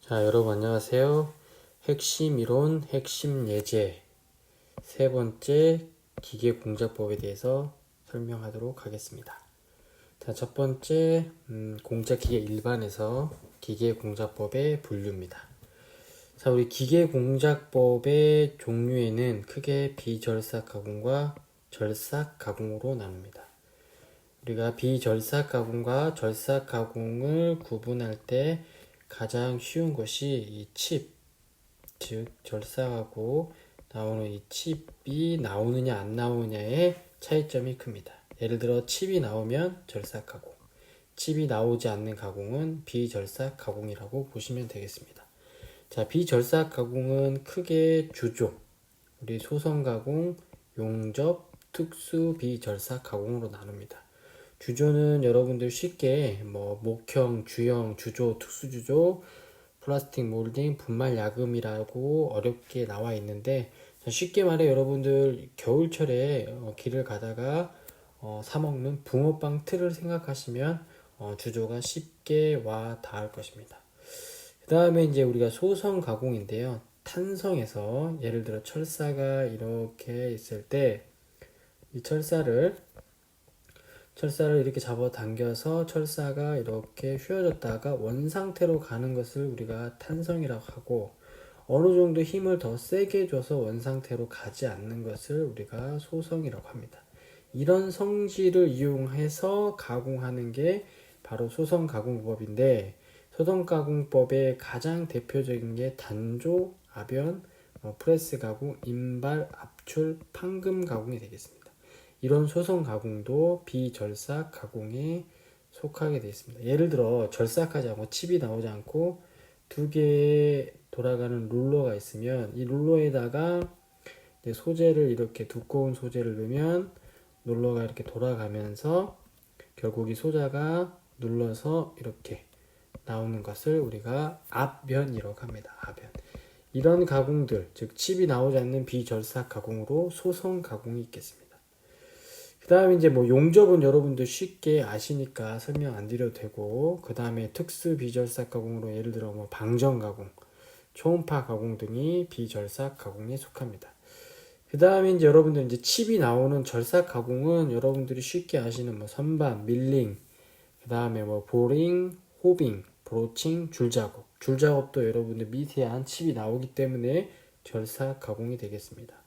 자, 여러분 안녕하세요. 핵심 이론, 핵심 예제 세 번째 기계 공작법에 대해서 설명하도록 하겠습니다. 자, 첫 번째 공작기계 일반에서 기계 공작법의 분류입니다. 자, 우리 기계 공작법의 종류에는 크게 비절삭 가공과 절삭 가공으로 나눕니다. 우리가 비절삭 가공과 절삭 가공을 구분할 때 가장 쉬운 것이 이 칩, 즉 절삭하고 나오는 이 칩이 나오느냐 안 나오느냐의 차이점이 큽니다. 예를 들어 칩이 나오면 절삭 가공, 칩이 나오지 않는 가공은 비절삭 가공이라고 보시면 되겠습니다. 자, 비절삭 가공은 크게 주조, 우리 소선 가공, 용접, 특수 비절삭 가공으로 나눕니다. 주조는 여러분들 쉽게 목형, 주형, 주조, 특수주조, 플라스틱 몰딩, 분말 야금이라고 어렵게 나와 있는데 쉽게 말해 여러분들 겨울철에 길을 가다가 사 먹는 붕어빵 틀을 생각하시면 주조가 쉽게 와 닿을 것입니다. 그 다음에 이제 우리가 소성 가공인데요. 탄성에서 예를 들어 철사가 이렇게 있을 때 이 철사를 이렇게 잡아당겨서 철사가 이렇게 휘어졌다가 원상태로 가는 것을 우리가 탄성이라고 하고, 어느 정도 힘을 더 세게 줘서 원상태로 가지 않는 것을 우리가 소성이라고 합니다. 이런 성질을 이용해서 가공하는 게 바로 소성 가공법인데, 소성 가공법의 가장 대표적인 게 단조, 압연, 프레스 가공, 인발, 압출, 판금 가공이 되겠습니다. 이런 소성 가공도 비절삭 가공에 속하게 되어 있습니다. 예를 들어 절삭하지 않고 칩이 나오지 않고 두 개의 돌아가는 룰러가 있으면 이 룰러에다가 소재를 이렇게 두꺼운 소재를 넣으면 룰러가 이렇게 돌아가면서 결국 이 소자가 눌러서 이렇게 나오는 것을 우리가 압변이라고 합니다. 압변. 이런 가공들, 즉 칩이 나오지 않는 비절삭 가공으로 소성 가공이 있겠습니다. 그 다음에 이제 용접은 여러분들 쉽게 아시니까 설명 안 드려도 되고, 그 다음에 특수 비절삭 가공으로 예를 들어 방전 가공, 초음파 가공 등이 비절삭 가공에 속합니다. 그 다음에 이제 여러분들 이제 칩이 나오는 절삭 가공은 여러분들이 쉽게 아시는 선반, 밀링, 그 다음에 보링, 호빙, 브로칭, 줄작업. 줄작업도 여러분들 미세한 칩이 나오기 때문에 절삭 가공이 되겠습니다.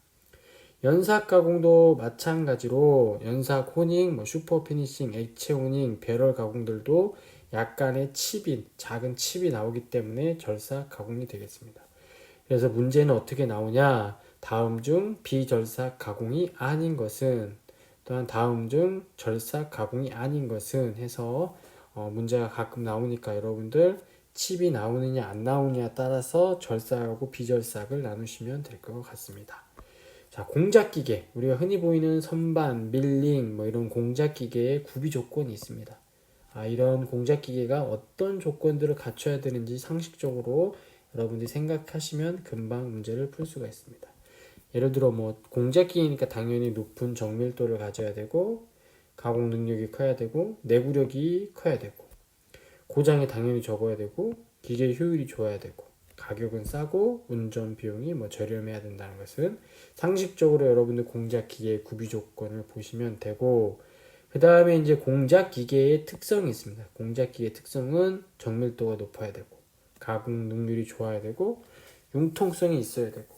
연삭 가공도 마찬가지로 연삭 호닝, 슈퍼 피니싱, 액체 호닝, 배럴 가공들도 약간의 칩이, 작은 칩이 나오기 때문에 절삭 가공이 되겠습니다. 그래서 문제는 어떻게 나오냐? 다음 중 비절삭 가공이 아닌 것은, 또한 다음 중 절삭 가공이 아닌 것은 해서 문제가 가끔 나오니까 여러분들 칩이 나오느냐 안 나오느냐에 따라서 절삭하고 비절삭을 나누시면 될 것 같습니다. 자, 공작기계. 우리가 흔히 보이는 선반, 밀링, 이런 공작기계의 구비 조건이 있습니다. 이런 공작기계가 어떤 조건들을 갖춰야 되는지 상식적으로 여러분들이 생각하시면 금방 문제를 풀 수가 있습니다. 예를 들어 공작기계니까 당연히 높은 정밀도를 가져야 되고, 가공 능력이 커야 되고, 내구력이 커야 되고, 고장이 당연히 적어야 되고, 기계 효율이 좋아야 되고, 가격은 싸고 운전 비용이 저렴해야 된다는 것은 상식적으로 여러분들 공작 기계의 구비 조건을 보시면 되고, 그 다음에 이제 공작 기계의 특성이 있습니다. 공작 기계의 특성은 정밀도가 높아야 되고, 가공 능률이 좋아야 되고, 융통성이 있어야 되고,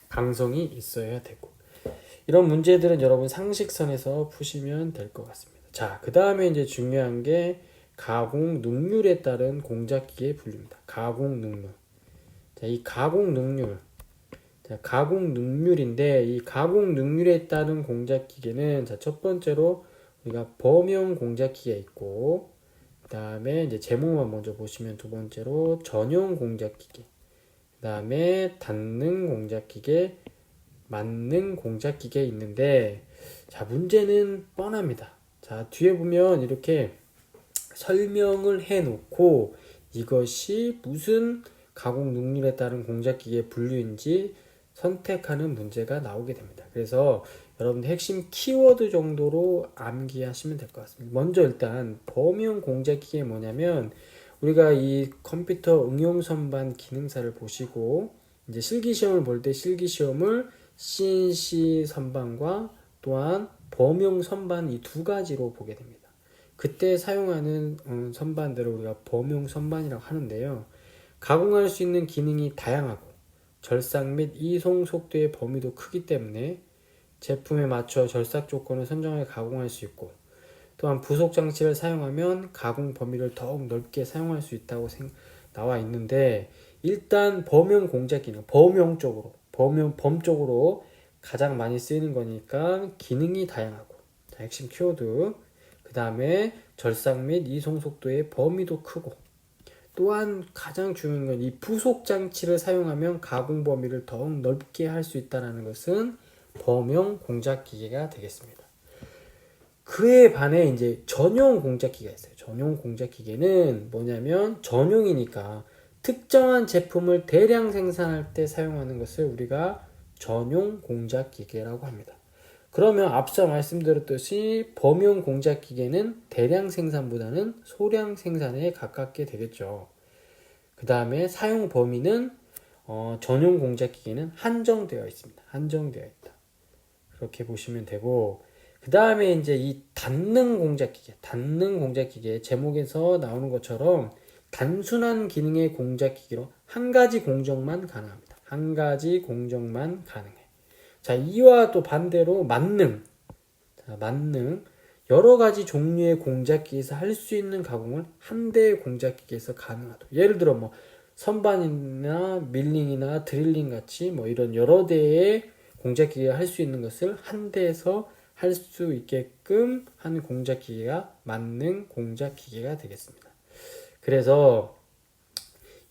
강성이 있어야 되고, 이런 문제들은 여러분 상식선에서 푸시면 될 것 같습니다. 자, 그 다음에 이제 중요한 게 가공 능률에 따른 공작 기계의 분류입니다. 가공 능률. 자, 이 가공 능률. 자, 가공 능률인데 이 가공 능률에 따른 공작 기계는 첫 번째로 우리가 범용 공작 기계 있고, 그 다음에 이제 제목만 먼저 보시면 두 번째로 전용 공작 기계, 그 다음에 단능 공작 기계, 만능 공작 기계 있는데, 자, 문제는 뻔합니다. 자, 뒤에 보면 이렇게 설명을 해 놓고 이것이 무슨 가공 능률에 따른 공작기계 분류인지 선택하는 문제가 나오게 됩니다. 그래서 여러분 핵심 키워드 정도로 암기하시면 될 것 같습니다. 먼저 일단 범용 공작기계 뭐냐면 우리가 이 컴퓨터 응용 선반 기능사를 보시고 이제 실기시험을 볼 때 실기시험을 CNC 선반과 또한 범용 선반 이 두 가지로 보게 됩니다. 그때 사용하는 선반들을 우리가 범용 선반이라고 하는데요. 가공할 수 있는 기능이 다양하고 절삭 및 이송 속도의 범위도 크기 때문에 제품에 맞춰 절삭 조건을 선정해 가공할 수 있고 또한 부속 장치를 사용하면 가공 범위를 더욱 넓게 사용할 수 있다고 나와 있는데 일단 범용 공작 기능, 범용 쪽으로, 범 쪽으로 가장 많이 쓰이는 거니까 기능이 다양하고 자, 핵심 키워드 그 다음에 절삭 및 이송 속도의 범위도 크고 또한 가장 중요한 건 이 부속 장치를 사용하면 가공 범위를 더욱 넓게 할 수 있다는 것은 범용 공작 기계가 되겠습니다. 그에 반해 이제 전용 공작 기계가 있어요. 전용 공작 기계는 뭐냐면 전용이니까 특정한 제품을 대량 생산할 때 사용하는 것을 우리가 전용 공작 기계라고 합니다. 그러면 앞서 말씀드렸듯이 범용 공작 기계는 대량 생산보다는 소량 생산에 가깝게 되겠죠. 그 다음에 사용 범위는 전용 공작 기계는 한정되어 있습니다. 한정되어 있다. 그렇게 보시면 되고 그 다음에 이제 이 닿는 공작 기계 제목에서 나오는 것처럼 단순한 기능의 공작 기계로 한 가지 공정만 가능합니다. 한 가지 공정만 가능해. 자, 이와 또 반대로 만능. 자, 만능. 여러 가지 종류의 공작 기계에서 할 수 있는 가공을 한 대의 공작 기계에서 가능하다. 예를 들어 뭐 선반이나 밀링이나 드릴링 같이 뭐 이런 여러 대의 공작 기계가 할 수 있는 것을 한 대에서 할 수 있게끔 하는 공작 기계가 만능 공작 기계가 되겠습니다. 그래서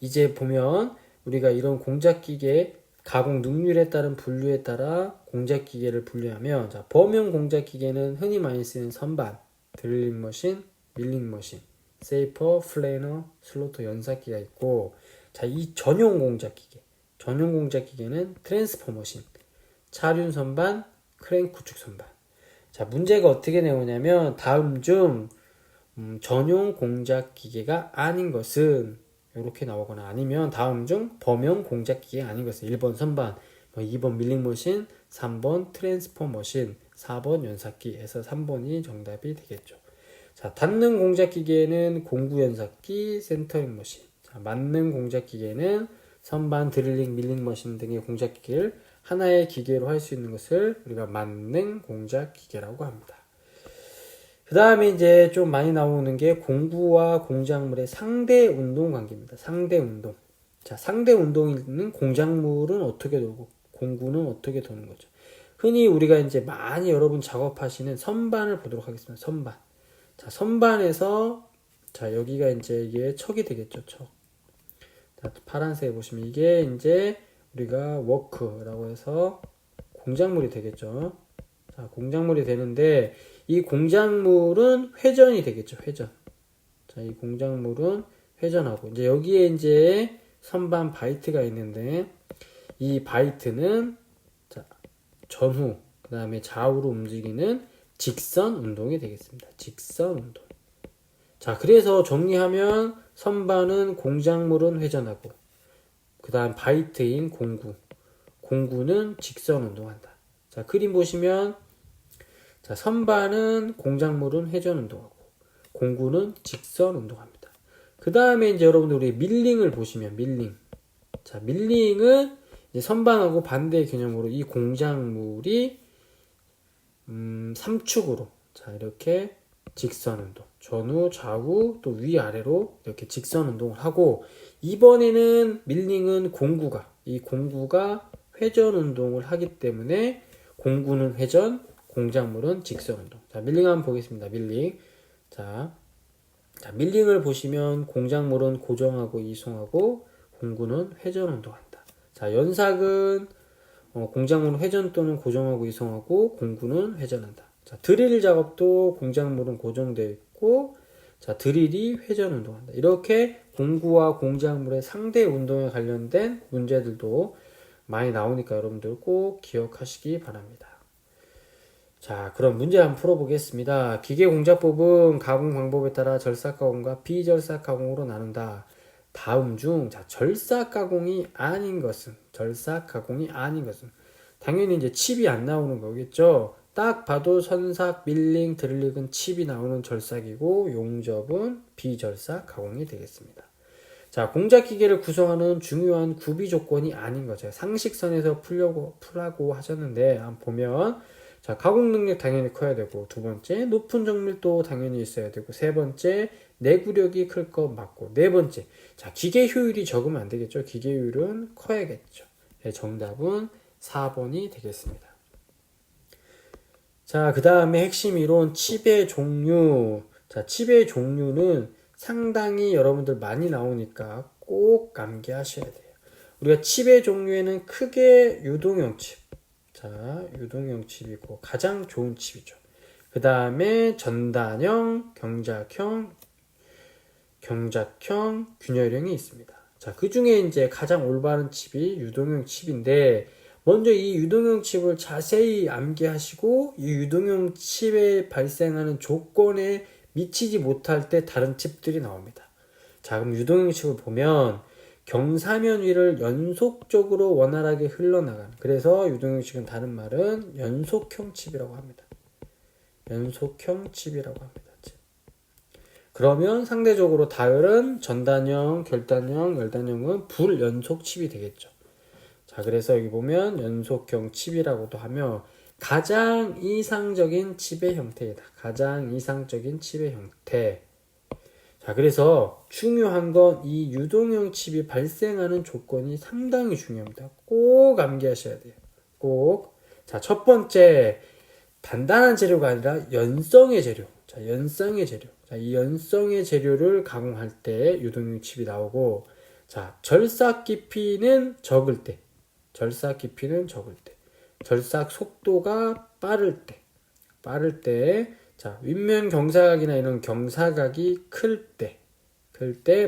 이제 보면 우리가 이런 공작 기계 가공 능률에 따른 분류에 따라 공작 기계를 분류하면 자, 범용 공작 기계는 흔히 많이 쓰는 선반, 드릴링 머신, 밀링 머신, 세이퍼, 플래너, 슬로터 연삭기가 있고 자, 이 전용 공작 기계는 트랜스포 머신, 차륜 선반, 크랭 구축 선반. 자, 문제가 어떻게 나오냐면 다음 중 전용 공작 기계가 아닌 것은 이렇게 나오거나 아니면 다음 중 범용 공작 기계가 아닌 것은 1번 선반, 2번 밀링 머신, 3번 트랜스포 머신, 4번 연삭기 해서 3번이 정답이 되겠죠. 자, 닿는 공작 기계는 공구 연삭기, 센터링 머신. 자, 맞는 공작 기계는 선반, 드릴링, 밀링 머신 등의 공작 기계를 하나의 기계로 할 수 있는 것을 우리가 만능 공작 기계라고 합니다. 그 다음에 이제 좀 많이 나오는 게 공구와 공작물의 상대 운동 관계입니다. 상대 운동. 자, 상대 운동은 공작물은 어떻게 돌고 공구는 어떻게 도는 거죠. 흔히 우리가 이제 많이 여러분 작업하시는 선반을 보도록 하겠습니다. 선반. 자, 선반에서 자, 여기가 이제 이게 척이 되겠죠. 척. 자, 파란색에 보시면 이게 이제 우리가 워크라고 해서 공작물이 되겠죠. 자, 공작물이 되는데 이 공작물은 회전이 되겠죠. 회전. 자, 이 공작물은 회전하고 이제 여기에 이제 선반 바이트가 있는데 이 바이트는 자, 전후 그다음에 좌우로 움직이는 직선 운동이 되겠습니다. 직선 운동. 자, 그래서 정리하면 선반은 공작물은 회전하고 그다음 바이트인 공구는 직선 운동한다. 자, 그림 보시면 자, 선반은 공작물은 회전 운동하고 공구는 직선 운동합니다. 그 다음에 이제 여러분들 우리 밀링을 보시면 밀링. 자, 밀링은 이제 선반하고 반대의 개념으로 이 공작물이 3축으로 자, 이렇게 직선 운동. 전후, 좌우, 또 위아래로 이렇게 직선 운동을 하고 이번에는 밀링은 이 공구가 회전 운동을 하기 때문에 공구는 회전, 공작물은 직선 운동. 자, 밀링 한번 보겠습니다. 밀링. 자, 밀링을 보시면 공작물은 고정하고 이송하고 공구는 회전 운동한다. 자, 연삭은 공작물은 회전 또는 고정하고 이송하고 공구는 회전한다. 자, 드릴 작업도 공작물은 고정되어 있고 자, 드릴이 회전 운동한다. 이렇게 공구와 공작물의 상대 운동에 관련된 문제들도 많이 나오니까 여러분들 꼭 기억하시기 바랍니다. 자, 그럼 문제 한번 풀어보겠습니다. 기계공작법은 가공 방법에 따라 절삭가공과 비절삭가공으로 나눈다. 다음 중, 자, 절삭가공이 아닌 것은, 당연히 이제 칩이 안 나오는 거겠죠. 딱 봐도 선삭, 밀링, 드릴링은 칩이 나오는 절삭이고, 용접은 비절삭 가공이 되겠습니다. 자, 공작 기계를 구성하는 중요한 구비 조건이 아닌 거죠. 상식선에서 풀라고 하셨는데, 한번 보면, 자, 가공 능력 당연히 커야 되고, 두 번째, 높은 정밀도 당연히 있어야 되고, 세 번째, 내구력이 클 것 맞고, 네 번째, 자, 기계 효율이 적으면 안 되겠죠. 기계 효율은 커야겠죠. 네, 정답은 4번이 되겠습니다. 자, 그 다음에 핵심 이론, 칩의 종류. 자, 칩의 종류는 상당히 여러분들 많이 나오니까 꼭 암기하셔야 돼요. 우리가 칩의 종류에는 크게 유동형 칩. 자, 유동형 칩이고 가장 좋은 칩이죠. 그 다음에 전단형, 경작형, 균열형이 있습니다. 자, 그 중에 이제 가장 올바른 칩이 유동형 칩인데, 먼저 이 유동형 칩을 자세히 암기하시고, 이 유동형 칩에 발생하는 조건에 미치지 못할 때 다른 칩들이 나옵니다. 자, 그럼 유동형 칩을 보면, 경사면 위를 연속적으로 원활하게 흘러나가는, 그래서 유동형 칩은 다른 말은 연속형 칩이라고 합니다. 연속형 칩이라고 합니다. 그러면 상대적으로 다른 전단형, 결단형, 열단형은 불연속 칩이 되겠죠. 자, 그래서 여기 보면 연속형 칩이라고도 하며 가장 이상적인 칩의 형태이다. 가장 이상적인 칩의 형태. 자, 그래서 중요한 건 이 유동형 칩이 발생하는 조건이 상당히 중요합니다. 꼭 암기하셔야 돼요. 꼭. 자, 첫 번째, 단단한 재료가 아니라 연성의 재료. 자, 연성의 재료. 자, 이 연성의 재료를 가공할 때 유동형 칩이 나오고, 자, 절삭 깊이는 적을 때, 절삭 속도가 빠를 때, 자, 윗면 경사각이나 이런 경사각이 클 때,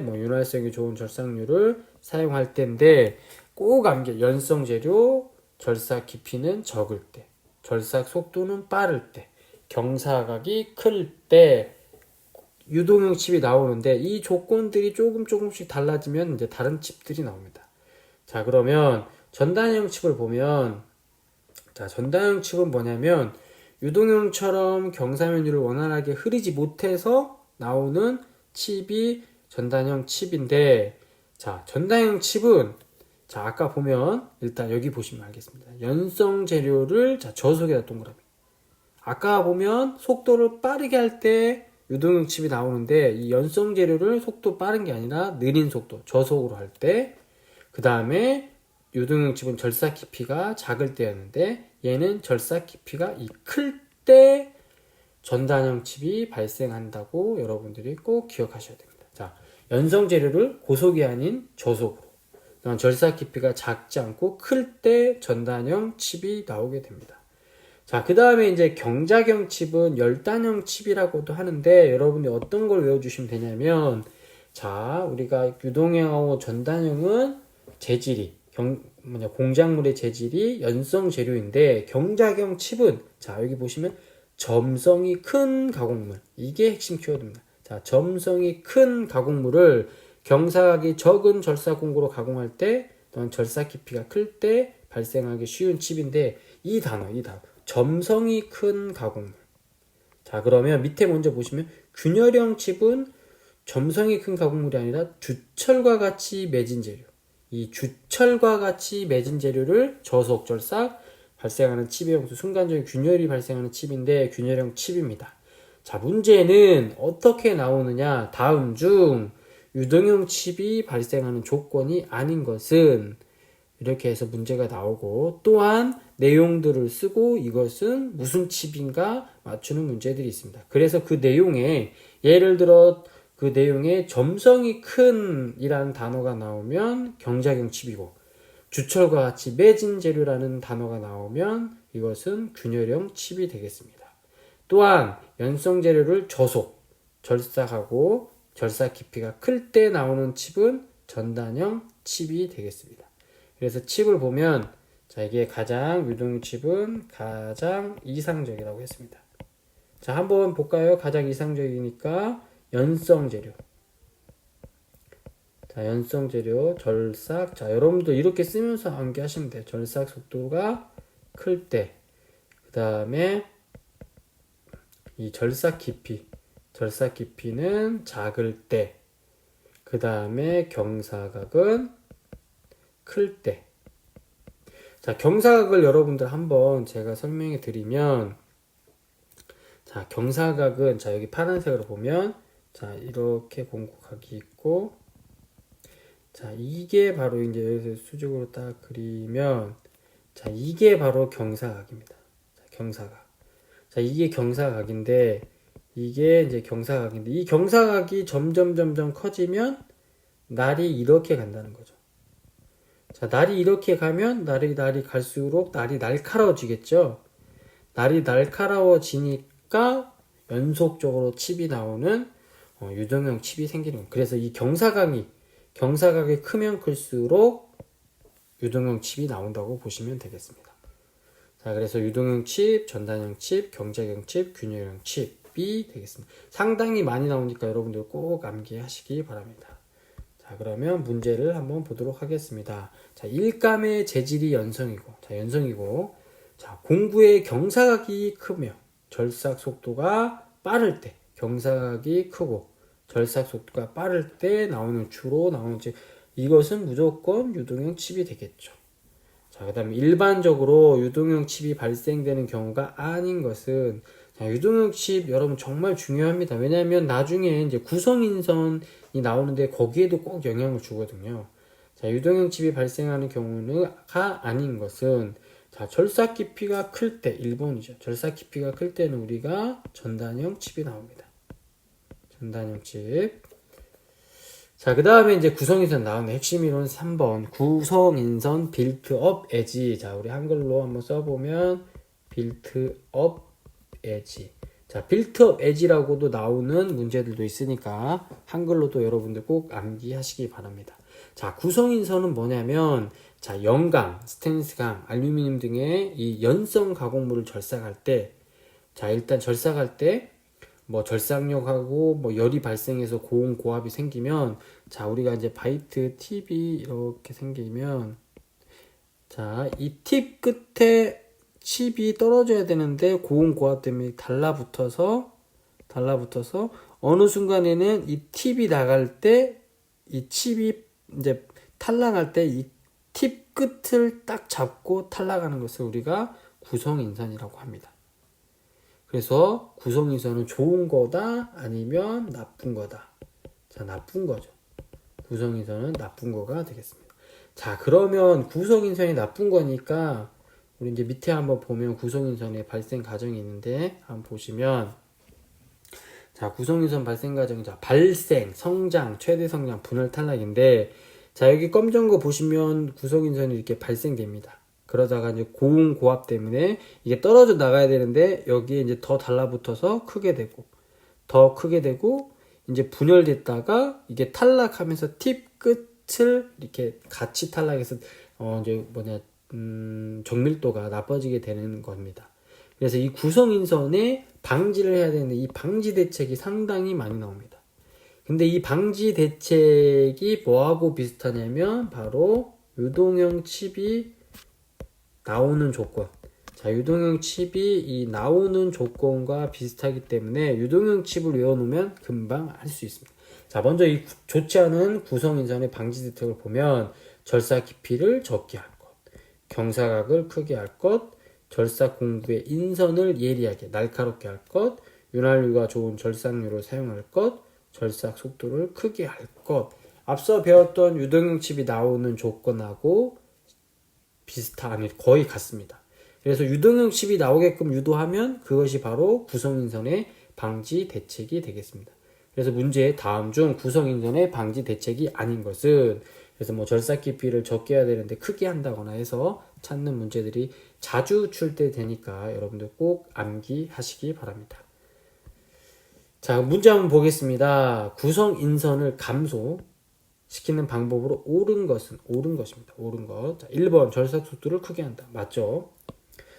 뭐, 윤활성이 좋은 절삭류를 사용할 때인데, 꼭 암기, 연성 재료, 절삭 깊이는 적을 때, 절삭 속도는 빠를 때, 경사각이 클 때, 유동형 칩이 나오는데, 이 조건들이 조금씩 달라지면 이제 다른 칩들이 나옵니다. 자, 그러면 전단형 칩을 보면, 자, 전단형 칩은 뭐냐면, 유동형처럼 경사면유를 원활하게 흐리지 못해서 나오는 칩이 전단형 칩인데, 자, 전단형 칩은, 자, 아까 보면, 일단 여기 보시면 알겠습니다. 연성 재료를, 자, 저속에다 동그라미. 아까 보면 속도를 빠르게 할 때 유동형 칩이 나오는데, 이 연성 재료를 속도 빠른 게 아니라 느린 속도, 저속으로 할 때, 그 다음에 유동형 칩은 절삭 깊이가 작을 때였는데, 얘는 절삭 깊이가 클 때 전단형 칩이 발생한다고 여러분들이 꼭 기억하셔야 됩니다. 자, 연성 재료를 고속이 아닌 저속으로, 절삭 깊이가 작지 않고 클 때 전단형 칩이 나오게 됩니다. 자, 그 다음에 이제 경작형 칩은 열단형 칩이라고도 하는데, 여러분이 어떤 걸 외워주시면 되냐면, 자, 우리가 유동형하고 전단형은 재질이, 공작물의 재질이 연성 재료인데, 경작형 칩은, 자, 여기 보시면 점성이 큰 가공물. 이게 핵심 키워드입니다. 자, 점성이 큰 가공물을 경사각이 적은 절삭 공구로 가공할 때, 또는 절삭 깊이가 클 때 발생하기 쉬운 칩인데, 이 단어. 점성이 큰 가공물. 자, 그러면 밑에 먼저 보시면 균열형 칩은 점성이 큰 가공물이 아니라 주철과 같이 맺은 재료. 이 주철과 같이 맺은 재료를 저속, 절삭 발생하는 칩의 형수, 순간적인 균열이 발생하는 칩인데 균열형 칩입니다. 자, 문제는 어떻게 나오느냐? 다음 중 유동형 칩이 발생하는 조건이 아닌 것은, 이렇게 해서 문제가 나오고, 또한 내용들을 쓰고 이것은 무슨 칩인가 맞추는 문제들이 있습니다. 그래서 그 내용에, 예를 들어 그 내용에 점성이 큰 이라는 단어가 나오면 경작형 칩이고, 주철과 같이 맺은 재료라는 단어가 나오면 이것은 균열형 칩이 되겠습니다. 또한 연성 재료를 저속, 절삭하고 절삭 깊이가 클 때 나오는 칩은 전단형 칩이 되겠습니다. 그래서 칩을 보면, 자, 이게 가장 유동칩은 가장 이상적이라고 했습니다. 자, 한번 볼까요? 가장 이상적이니까 연성 재료. 자, 연성 재료, 절삭. 자, 여러분도 이렇게 쓰면서 암기하시면 돼요. 절삭 속도가 클 때. 그 다음에 이 절삭 깊이. 절삭 깊이는 작을 때. 그 다음에 경사각은 클 때. 자, 경사각을 여러분들 한번 제가 설명해 드리면, 자, 경사각은, 자, 여기 파란색으로 보면, 자, 이렇게 공구각이 있고, 자, 이게 바로 이제 여기서 수직으로 딱 그리면, 자, 이게 바로 경사각입니다. 자, 경사각. 자, 이게 경사각인데, 이게 이제 경사각인데, 이 경사각이 점점 커지면, 날이 이렇게 간다는 거죠. 자, 날이 이렇게 가면, 날이 갈수록 날이 날카로워지겠죠? 날이 날카로워지니까, 연속적으로 칩이 나오는, 유동형 칩이 생기는 거예요. 그래서 이 경사각이 크면 클수록 유동형 칩이 나온다고 보시면 되겠습니다. 자, 그래서 유동형 칩, 전단형 칩, 경작형 칩, 균열형 칩이 되겠습니다. 상당히 많이 나오니까 여러분들 꼭 암기하시기 바랍니다. 자, 그러면 문제를 한번 보도록 하겠습니다. 자, 일감의 재질이 연성이고, 자, 공구의 경사각이 크며 절삭 속도가 빠를 때, 경사각이 크고 절삭 속도가 빠를 때 주로 나오는 칩, 이것은 무조건 유동형 칩이 되겠죠. 자, 그 다음에 일반적으로 유동형 칩이 발생되는 경우가 아닌 것은, 자, 유동형 칩 여러분 정말 중요합니다. 왜냐하면 나중에 이제 구성인선이 나오는데 거기에도 꼭 영향을 주거든요. 자, 유동형 칩이 발생하는 경우가 아닌 것은, 자, 절삭 깊이가 클 때, 1번이죠. 절삭 깊이가 클 때는 우리가 전단형 칩이 나옵니다. 전단형 칩. 자, 그 다음에 이제 구성인선 나오네. 핵심 이론 3번. 구성인선 빌트업 에지. 자, 우리 한글로 한번 써보면, 빌트업 에지. 자, 빌트업 에지라고도 나오는 문제들도 있으니까, 한글로도 여러분들 꼭 암기하시기 바랍니다. 자, 구성인선은 뭐냐면, 자, 연강, 스테인리스강, 알루미늄 등의 이 연성 가공물을 절삭할 때, 자, 일단 절삭할 때, 뭐 절삭력하고 뭐 열이 발생해서 고온 고압이 생기면, 자, 우리가 이제 바이트 팁이 이렇게 생기면, 자, 이 팁 끝에 칩이 떨어져야 되는데 고온 고압 때문에 달라붙어서 어느 순간에는 이 팁이 나갈 때, 이 칩이 이제 탈락할 때 이 팁 끝을 딱 잡고 탈락하는 것을 우리가 구성인선이라고 합니다. 그래서 구성인선은 좋은 거다 아니면 나쁜 거다. 자, 나쁜 거죠. 구성인선은 나쁜 거가 되겠습니다. 자, 그러면 구성인선이 나쁜 거니까 우리 이제 밑에 한번 보면 구성인선의 발생 과정이 있는데, 한번 보시면, 자, 구성인선 발생 과정, 자, 발생, 성장, 최대 성장, 분할 탈락인데, 자, 여기 검정 거 보시면 구성인선이 이렇게 발생됩니다. 그러다가 이제 고온 고압 때문에 이게 떨어져 나가야 되는데, 여기에 이제 더 달라붙어서 크게 되고, 이제 분열됐다가 이게 탈락하면서 팁 끝을 이렇게 같이 탈락해서, 이제 정밀도가 나빠지게 되는 겁니다. 그래서 이 구성인선에 방지를 해야 되는데, 이 방지 대책이 상당히 많이 나옵니다. 근데 이 방지 대책이 뭐하고 비슷하냐면, 바로 유동형 칩이 나오는 조건. 자, 유동형 칩이 이 나오는 조건과 비슷하기 때문에 유동형 칩을 외워놓으면 금방 할 수 있습니다. 자, 먼저 이 좋지 않은 구성인선의 방지 대책을 보면, 절삭 깊이를 적게 할 것, 경사각을 크게 할 것, 절삭 공구의 인선을 예리하게 날카롭게 할 것, 윤활유가 좋은 절삭류를 사용할 것, 절삭 속도를 크게 할 것. 앞서 배웠던 유동형 칩이 나오는 조건하고 거의 같습니다. 그래서 유동형 칩이 나오게끔 유도하면 그것이 바로 구성인선의 방지 대책이 되겠습니다. 그래서 문제 다음 중 구성인선의 방지 대책이 아닌 것은, 그래서 뭐 절삭 깊이를 적게 해야 되는데 크게 한다거나 해서 찾는 문제들이 자주 출제되니까 여러분들 꼭 암기하시기 바랍니다. 자, 문제 한번 보겠습니다. 구성인선을 시키는 방법으로 옳은 것은 옳은 것입니다. 옳은 것. 자, 1번 절삭 속도를 크게 한다. 맞죠?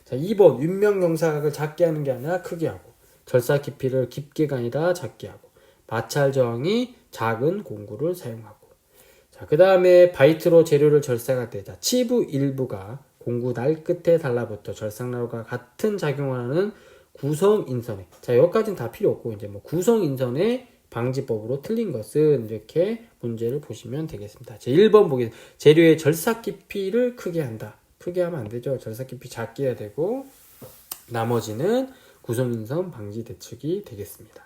자, 2번 윤명경사각을 작게 하는 게 아니라 크게 하고 절삭 깊이를 깊게가 아니라 작게 하고 마찰 저항이 작은 공구를 사용하고 자, 그 다음에 바이트로 재료를 절삭할 때 자, 치부 일부가 공구 날 끝에 달라붙어 절삭나루가 같은 작용을 하는 구성인선에 자, 여기까지는 다 필요 없고 이제 뭐 구성인선의 방지법으로 틀린 것은 이렇게 문제를 보시면 되겠습니다. 제 1번 보겠습니다. 재료의 절삭 깊이를 크게 한다. 크게 하면 안 되죠. 절삭 깊이 작게 해야 되고 나머지는 구성인선 방지 대책이 되겠습니다.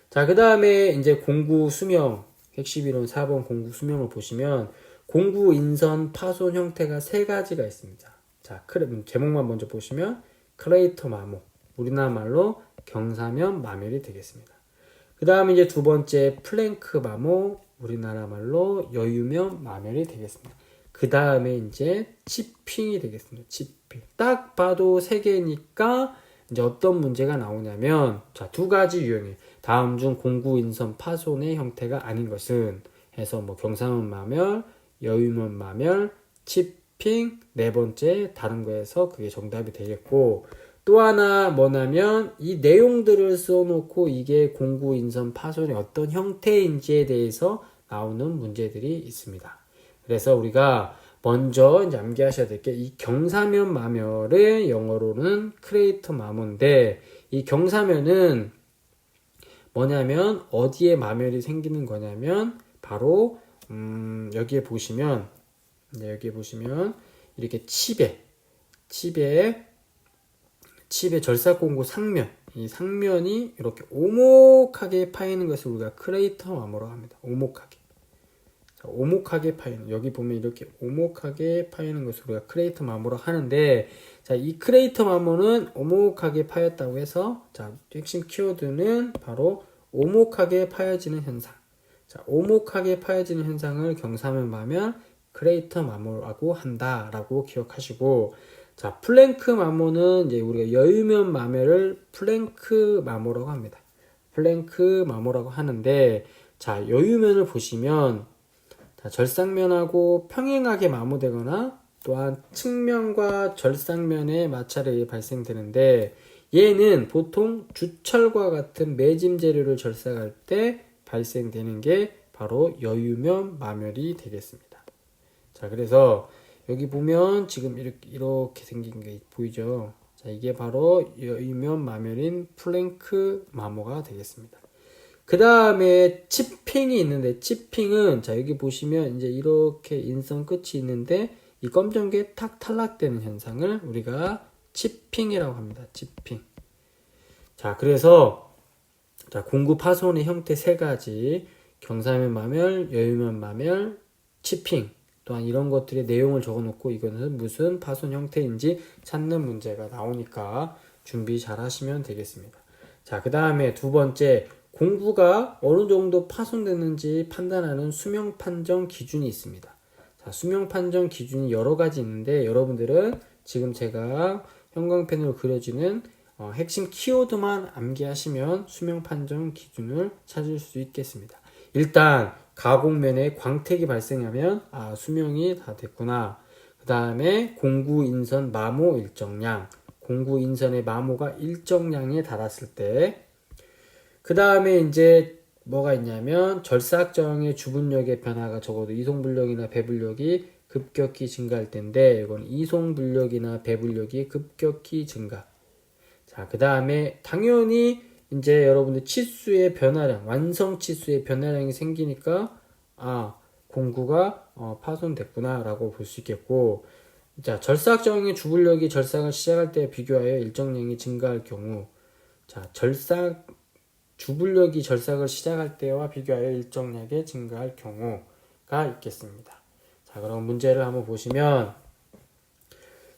자, 그 다음에 이제 공구 수명 핵심 이론 4번 공구 수명을 보시면 공구 인선 파손 형태가 세 가지가 있습니다. 자, 제목만 먼저 보시면 크레이터 마모, 우리나라 말로 경사면 마멸이 되겠습니다. 그 다음에 이제 두 번째 플랭크 마모, 우리나라 말로 여유면 마멸이 되겠습니다. 그 다음에 이제 치핑이 되겠습니다. 치핑. 딱 봐도 세 개니까 이제 어떤 문제가 나오냐면 자, 두 가지 유형이에요. 다음 중 공구 인선 파손의 형태가 아닌 것은 해서 뭐 경사면 마멸, 여유면 마멸, 치핑, 네 번째 다른 거에서 그게 정답이 되겠고 또 하나 뭐냐면 이 내용들을 써놓고 이게 공구 인선 파손의 어떤 형태인지에 대해서 나오는 문제들이 있습니다. 그래서 우리가 먼저 이제 암기하셔야 될 게 이 경사면 마멸의 영어로는 크레이터 마모인데 이 경사면은 뭐냐면 어디에 마멸이 생기는 거냐면 바로 여기에 보시면 이렇게 칩에 절삭공구 상면 이 상면이 이렇게 오목하게 파이는 것을 우리가 크레이터 마모라고 합니다. 오목하게 파이는 여기 보면 이렇게 오목하게 파이는 것을 우리가 크레이터 마모라고 하는데 자, 이 크레이터 마모는 오목하게 파였다고 해서 자, 핵심 키워드는 바로 오목하게 파여지는 현상. 자, 오목하게 파여지는 현상을 경사면 마멸 크레이터 마모라고 한다라고 기억하시고 자, 플랭크 마모는 이제 우리가 여유면 마멸을 플랭크 마모라고 합니다. 플랭크 마모라고 하는데 자, 여유면을 보시면 자, 절삭면하고 평행하게 마모되거나 또한 측면과 절삭면의 마찰이 발생되는데 얘는 보통 주철과 같은 매짐 재료를 절삭할 때 발생되는 게 바로 여유면 마멸이 되겠습니다. 자, 그래서 여기 보면 지금 이렇게 생긴 게 보이죠? 자, 이게 바로 여유면 마멸인 플랭크 마모가 되겠습니다. 그 다음에 치핑이 있는데 치핑은 자, 여기 보시면 이제 이렇게 인선 끝이 있는데 이 검정 게 탁 탈락되는 현상을 우리가 치핑이라고 합니다. 치핑. 자, 그래서 자, 공구 파손의 형태 세 가지 경사면 마멸, 여유면 마멸, 치핑 또한 이런 것들의 내용을 적어놓고 이거는 무슨 파손 형태인지 찾는 문제가 나오니까 준비 잘 하시면 되겠습니다. 자, 그 다음에 두 번째 공구가 어느 정도 파손됐는지 판단하는 수명 판정 기준이 있습니다. 자, 수명 판정 기준이 여러 가지 있는데 여러분들은 지금 제가 형광펜으로 그려지는 핵심 키워드만 암기하시면 수명 판정 기준을 찾을 수 있겠습니다. 일단 가공면에 광택이 발생하면 수명이 다 됐구나. 그 다음에 공구 인선 마모 일정량, 공구 인선의 마모가 일정량에 달았을 때 그 다음에 이제 뭐가 있냐면 절삭저항의 주분력의 변화가 적어도 이송분력이나 배분력이 급격히 증가할 텐데 이건 이송분력이나 배분력이 급격히 증가. 자, 그 다음에 당연히 이제 여러분들 치수의 변화량, 완성 치수의 변화량이 생기니까 공구가 파손됐구나 라고 볼 수 있겠고 자, 절삭저항의 주분력이 절삭을 시작할 때 비교하여 일정량이 증가할 경우 자, 주분력이 절삭을 시작할 때와 비교하여 일정량이 증가할 경우가 있겠습니다. 자, 그럼 문제를 한번 보시면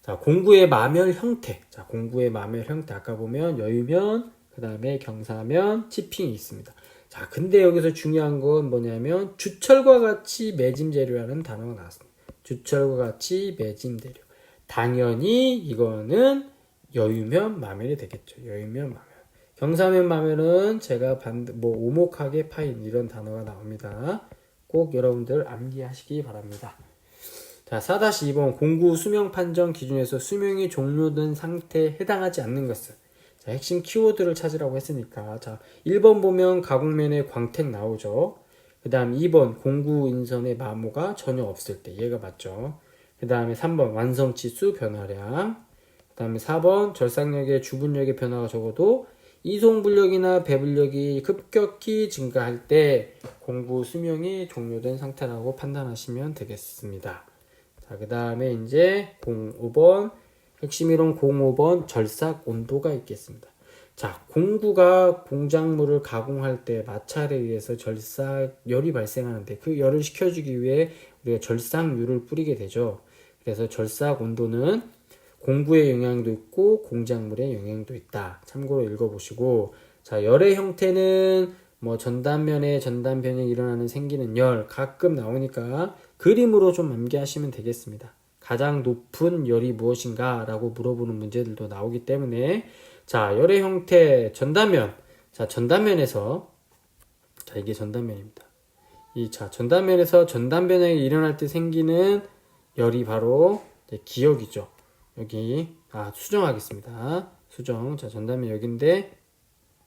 자, 공구의 마멸 형태. 자, 공구의 마멸 형태. 아까 보면 여유면, 그 다음에 경사면, 치핑이 있습니다. 자, 근데 여기서 중요한 건 뭐냐면 주철과 같이 매짐 재료라는 단어가 나왔습니다. 주철과 같이 매짐 재료. 당연히 이거는 여유면 마멸이 되겠죠. 여유면 마멸. 경사면 마멸은 제가 오목하게 파인 이런 단어가 나옵니다. 꼭 여러분들 암기하시기 바랍니다. 자, 4-2번 공구 수명 판정 기준에서 수명이 종료된 상태에 해당하지 않는 것은. 자, 핵심 키워드를 찾으라고 했으니까. 자, 1번 보면 가공면에 광택 나오죠. 그 다음 2번 공구 인선의 마모가 전혀 없을 때. 얘가 맞죠. 그 다음에 3번 완성치수 변화량. 그 다음에 4번 절삭력의 주분력의 변화가 적어도 이송분력이나 배분력이 급격히 증가할 때 공구 수명이 종료된 상태라고 판단하시면 되겠습니다. 자, 그 다음에 이제 05번 핵심 이론 05번 절삭 온도가 있겠습니다. 자, 공구가 공작물을 가공할 때 마찰에 의해서 절삭열이 발생하는데 그 열을 식혀주기 위해 우리가 절삭유를 뿌리게 되죠. 그래서 절삭 온도는 공구의 영향도 있고 공작물의 영향도 있다. 참고로 읽어보시고, 자, 열의 형태는 뭐 전단면에 전단 변형이 일어나는 생기는 열 가끔 나오니까 그림으로 좀 암기하시면 되겠습니다. 가장 높은 열이 무엇인가 라고 물어보는 문제들도 나오기 때문에, 자, 열의 형태 전단면. 자, 전단면에서, 자, 이게 전단면입니다. 자, 전단면에서 전단 변형이 일어날 때 생기는 열이 바로 기역이죠. 여기 수정하겠습니다. 수정. 자, 전단면 여기인데,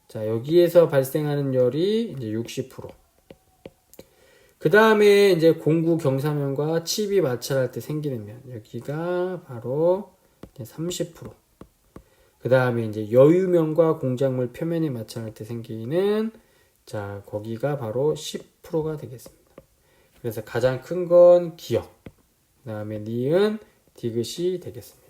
자, 여기에서 발생하는 열이 이제 60%. 그 다음에 이제 공구 경사면과 칩이 마찰할 때 생기는 면, 여기가 바로 30%. 그 다음에 이제 여유면과 공작물 표면이 마찰할 때 생기는, 자, 거기가 바로 10%가 되겠습니다. 그래서 가장 큰 건 기역. 그 다음에 니은, 디귿이 되겠습니다.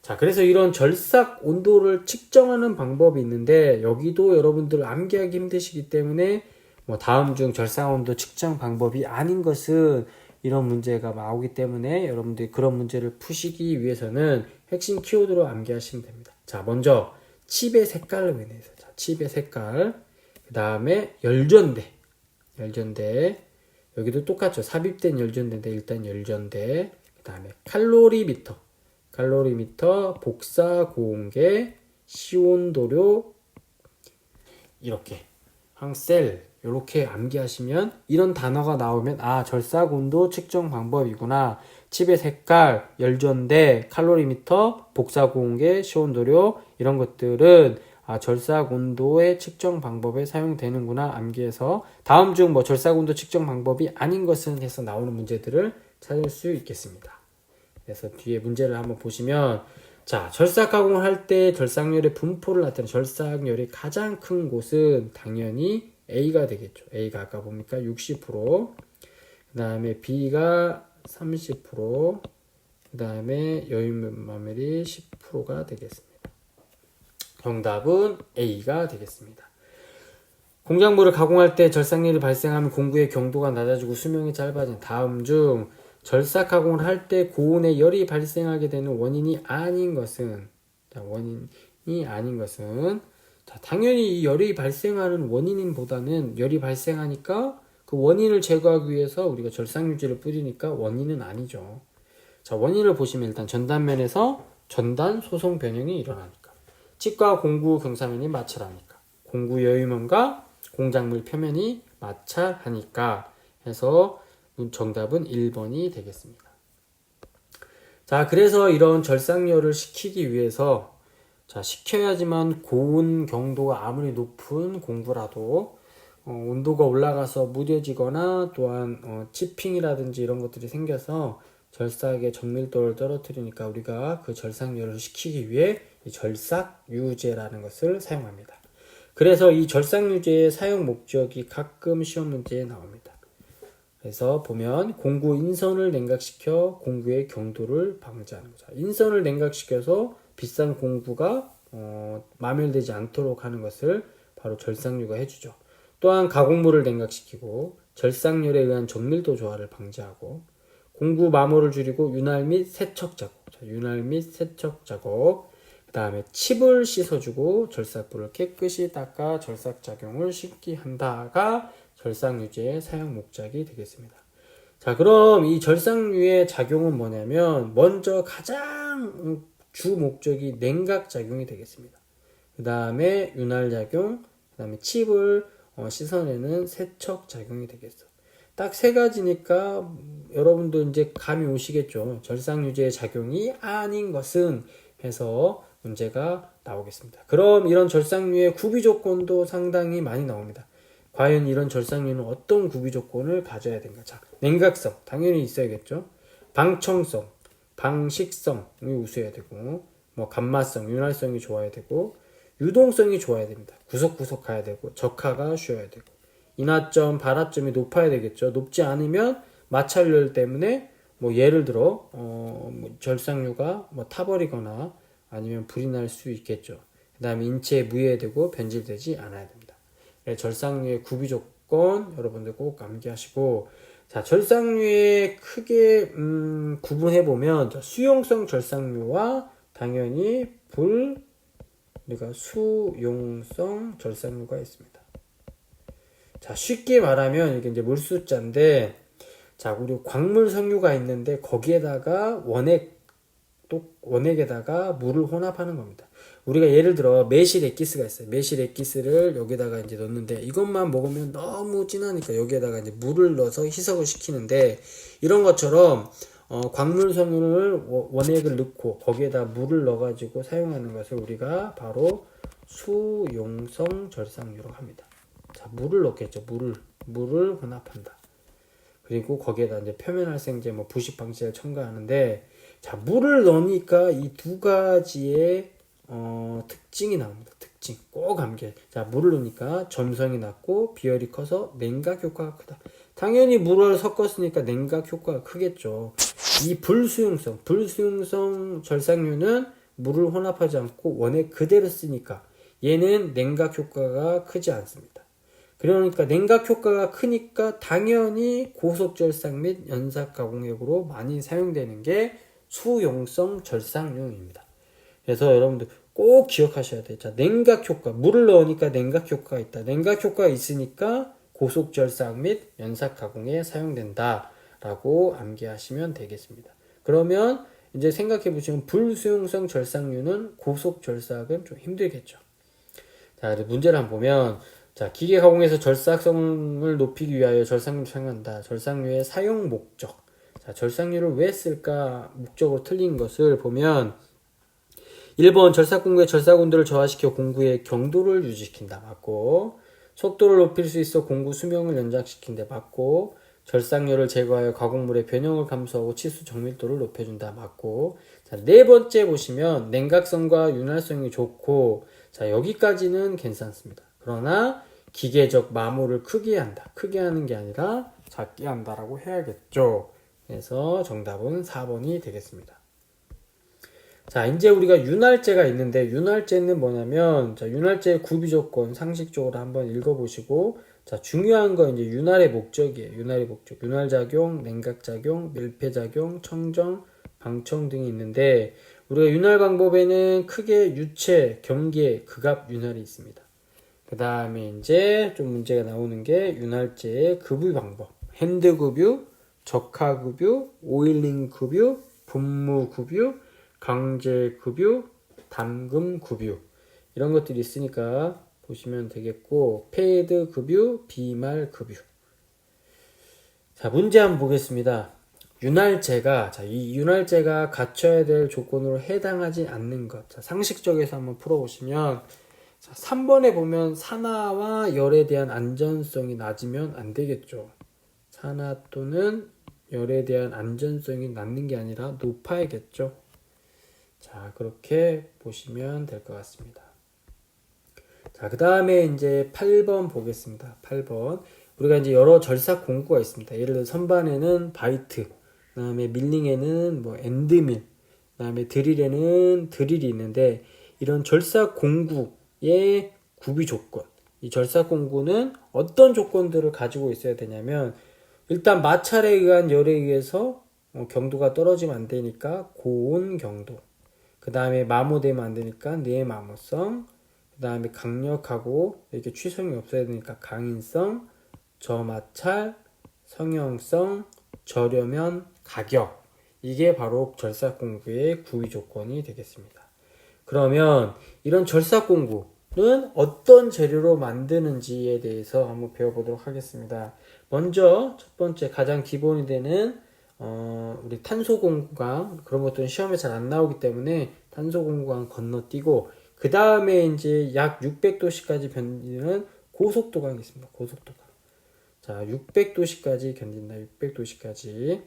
자, 그래서 이런 절삭 온도를 측정하는 방법이 있는데 여기도 여러분들 암기하기 힘드시기 때문에 뭐 다음 중 절삭 온도 측정 방법이 아닌 것은 이런 문제가 나오기 때문에 여러분들이 그런 문제를 푸시기 위해서는 핵심 키워드로 암기하시면 됩니다. 자, 먼저 칩의 색깔로 인해서, 자, 칩의 색깔, 그 다음에 열전대, 여기도 똑같죠. 삽입된 열전대인데 일단 열전대, 그 다음에 칼로리미터, 복사 고온계, 시온도료, 이렇게 항셀 이렇게 암기하시면 이런 단어가 나오면 절삭 온도 측정 방법이구나. 칩의 색깔, 열전대, 칼로리미터, 복사 고온계, 시온도료 이런 것들은 절삭 온도의 측정 방법에 사용되는구나 암기해서 다음 중 뭐 절삭 온도 측정 방법이 아닌 것은 해서 나오는 문제들을 찾을 수 있겠습니다. 그래서 뒤에 문제를 한번 보시면, 자, 절삭 가공을 할 때 절삭열의 분포를 나타내는 절삭열이 가장 큰 곳은 당연히 A가 되겠죠. A가 아까 봅니까? 60%. 그 다음에 B가 30%. 그 다음에 여유마멜이 10%가 되겠습니다. 정답은 A가 되겠습니다. 공작물을 가공할 때 절삭열이 발생하면 공구의 경도가 낮아지고 수명이 짧아진 다음 중 절삭 가공을 할 때 고온에 열이 발생하게 되는 원인이 아닌 것은, 자, 당연히 이 열이 발생하는 원인보다는 열이 발생하니까 그 원인을 제거하기 위해서 우리가 절삭유지를 뿌리니까 원인은 아니죠. 자, 원인을 보시면 일단 전단면에서 전단 소송 변형이 일어나니까, 칩과 공구 경사면이 마찰하니까, 공구 여유면과 공작물 표면이 마찰하니까 해서 정답은 1번이 되겠습니다. 자, 그래서 이런 절삭열을 식히기 위해서, 자, 식혀야지만 고온 경도가 아무리 높은 공구라도 온도가 올라가서 무뎌지거나 또한 치핑이라든지 이런 것들이 생겨서 절삭의 정밀도를 떨어뜨리니까 우리가 그 절삭열을 식히기 위해 이 절삭유제라는 것을 사용합니다. 그래서 이 절삭유제의 사용 목적이 가끔 시험 문제에 나옵니다. 그래서 보면 공구 인선을 냉각시켜 공구의 경도를 방지하는 거죠. 인선을 냉각시켜서 비싼 공구가 마멸되지 않도록 하는 것을 바로 절삭유가 해주죠. 또한 가공물을 냉각시키고 절삭열에 의한 정밀도 저하를 방지하고 공구 마모를 줄이고 윤활 및 세척 작업, 그 다음에 칩을 씻어주고 절삭부를 깨끗이 닦아 절삭작용을 쉽게 한다가 절삭유제의 사용 목적이 되겠습니다. 자, 그럼 이 절삭유의 작용은 뭐냐면 먼저 가장 주 목적이 냉각작용이 되겠습니다. 그 다음에 윤활작용, 그 다음에 칩을 씻어내는 세척작용이 되겠어. 딱 세 가지니까 여러분도 이제 감이 오시겠죠. 절상유제의 작용이 아닌 것은 해서 문제가 나오겠습니다. 그럼 이런 절상류의 구비 조건도 상당히 많이 나옵니다. 과연 이런 절상류는 어떤 구비 조건을 가져야 되는가? 자, 냉각성 당연히 있어야겠죠. 방청성, 방식성이 우수해야 되고, 뭐 간마성, 윤활성이 좋아야 되고, 유동성이 좋아야 됩니다. 구석구석 가야 되고, 적하가 쉬어야 되고, 인하점, 발하점이 높아야 되겠죠. 높지 않으면 마찰열 때문에 뭐 예를 들어 뭐 절상류가 뭐 타버리거나 아니면 불이 날 수 있겠죠. 그 다음에 인체에 무해되고 변질되지 않아야 됩니다. 절상류의 구비 조건 여러분들 꼭 암기하시고, 자, 절상류의 크게 구분해 보면 수용성 절상류와 당연히 우리가 수용성 절상류가 있습니다. 자, 쉽게 말하면 이게 이제 물수자인데, 자, 우리 광물 석류가 있는데 거기에다가 원액에다가 물을 혼합하는 겁니다. 우리가 예를 들어 매실 액기스가 있어요. 매실 액기스를 여기다가 이제 넣는데 이것만 먹으면 너무 진하니까 여기에다가 이제 물을 넣어서 희석을 시키는데, 이런 것처럼 광물 석유를 원액을 넣고 거기에다 물을 넣어가지고 사용하는 것을 우리가 바로 수용성 절상유라고 합니다. 자, 물을 넣겠죠. 물을 혼합한다. 그리고 거기에다 이제 표면활성제, 뭐 부식 방지를 첨가하는데, 자, 물을 넣으니까 이 두 가지의 특징이 나옵니다. 특징 꼭 암기해. 자, 물을 넣으니까 점성이 낮고 비열이 커서 냉각 효과가 크다. 당연히 물을 섞었으니까 냉각 효과가 크겠죠. 이 불수용성 절상류는 물을 혼합하지 않고 원액 그대로 쓰니까 얘는 냉각 효과가 크지 않습니다. 그러니까 냉각 효과가 크니까 당연히 고속절상 및 연삭가공액으로 많이 사용되는 게 수용성 절상류입니다. 그래서 여러분들 꼭 기억하셔야 돼요. 자, 냉각 효과, 물을 넣으니까 냉각 효과가 있다. 냉각 효과가 있으니까 고속절상 및 연삭가공에 사용된다 라고 암기하시면 되겠습니다. 그러면 이제 생각해 보시면 불수용성 절상류는 고속절삭은 좀 힘들겠죠. 자, 문제를 한번 보면, 자, 기계 가공에서 절삭성을 높이기 위하여 절상류를 사용한다. 절상류의 사용 목적. 자, 절상류를 왜 쓸까? 목적으로 틀린 것을 보면, 1번 절삭공구의 절삭온도를 저하시켜 공구의 경도를 유지시킨다. 맞고, 속도를 높일 수 있어 공구 수명을 연장시킨다. 맞고, 절삭열을 제거하여 가공물의 변형을 감소하고 치수 정밀도를 높여준다. 맞고, 자, 네 번째 보시면 냉각성과 윤활성이 좋고, 자, 여기까지는 괜찮습니다. 그러나 기계적 마모를 크게 한다. 크게 하는 게 아니라 작게 한다라고 해야겠죠. 그래서 정답은 4번이 되겠습니다. 자, 이제 우리가 윤활제가 있는데, 윤활제는 뭐냐면, 자, 윤활제의 구비 조건 상식적으로 한번 읽어보시고, 자, 중요한 건 이제 윤활의 목적이에요. 윤활의 목적. 윤활작용, 냉각작용, 밀폐작용, 청정, 방청 등이 있는데, 우리가 윤활 방법에는 크게 유체, 경계, 극압 윤활이 있습니다. 그 다음에 이제 좀 문제가 나오는 게 윤활제의 급유 방법. 핸드 급유, 적하 급유, 오일링 급유, 분무 급유, 강제 급유, 담금 급유, 이런 것들이 있으니까 보시면 되겠고, 패드 급유, 비말 급유. 자, 문제 한번 보겠습니다. 윤활제가, 자, 이 윤활제가 갖춰야 될 조건으로 해당하지 않는 것. 자, 상식적에서 한번 풀어보시면, 자, 3번에 보면 산화와 열에 대한 안전성이 낮으면 안 되겠죠. 산화 또는 열에 대한 안전성이 낮는 게 아니라 높아야겠죠. 자, 그렇게 보시면 될 것 같습니다. 자, 그 다음에 이제 8번 보겠습니다. 8번. 우리가 이제 여러 절삭 공구가 있습니다. 예를 들어 선반에는 바이트, 그 다음에 밀링에는 뭐 엔드밀, 그 다음에 드릴에는 드릴이 있는데, 이런 절삭 공구의 구비 조건, 이 절삭 공구는 어떤 조건들을 가지고 있어야 되냐면, 일단 마찰에 의한 열에 의해서 경도가 떨어지면 안 되니까 고온 경도, 그 다음에 마모되면 안 되니까 내마모성, 그 다음에 강력하고 이렇게 취성이 없어야 되니까 강인성, 저마찰, 성형성, 저렴한 가격, 이게 바로 절삭공구의 구비 조건이 되겠습니다. 그러면 이런 절삭공구, 어떤 재료로 만드는지에 대해서 한번 배워보도록 하겠습니다. 먼저 첫 번째 가장 기본이 되는 우리 탄소공구강, 그런 것들은 시험에 잘 안 나오기 때문에 탄소공구강 건너뛰고, 그 다음에 이제 약 600도씨까지 견디는 고속도강이 있습니다. 고속도강. 자, 600도씨까지 견딘다. 600도씨까지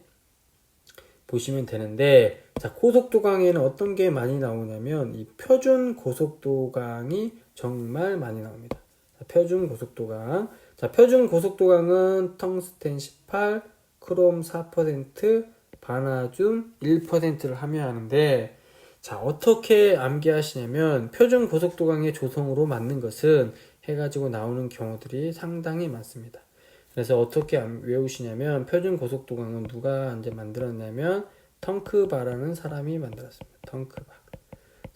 보시면 되는데, 자, 고속도강에는 어떤 게 많이 나오냐면 이 표준 고속도강이 정말 많이 나옵니다. 자, 표준 고속도강. 자, 표준 고속도강은 텅스텐 18, 크롬 4%, 바나듐 1%를 함유하는데, 자, 어떻게 암기하시냐면 표준 고속도강의 조성으로 만든 것은 해가지고 나오는 경우들이 상당히 많습니다. 그래서 어떻게 외우시냐면 표준 고속도강은 누가 이제 만들었냐면 텅크바라는 사람이 만들었습니다. 텅크바.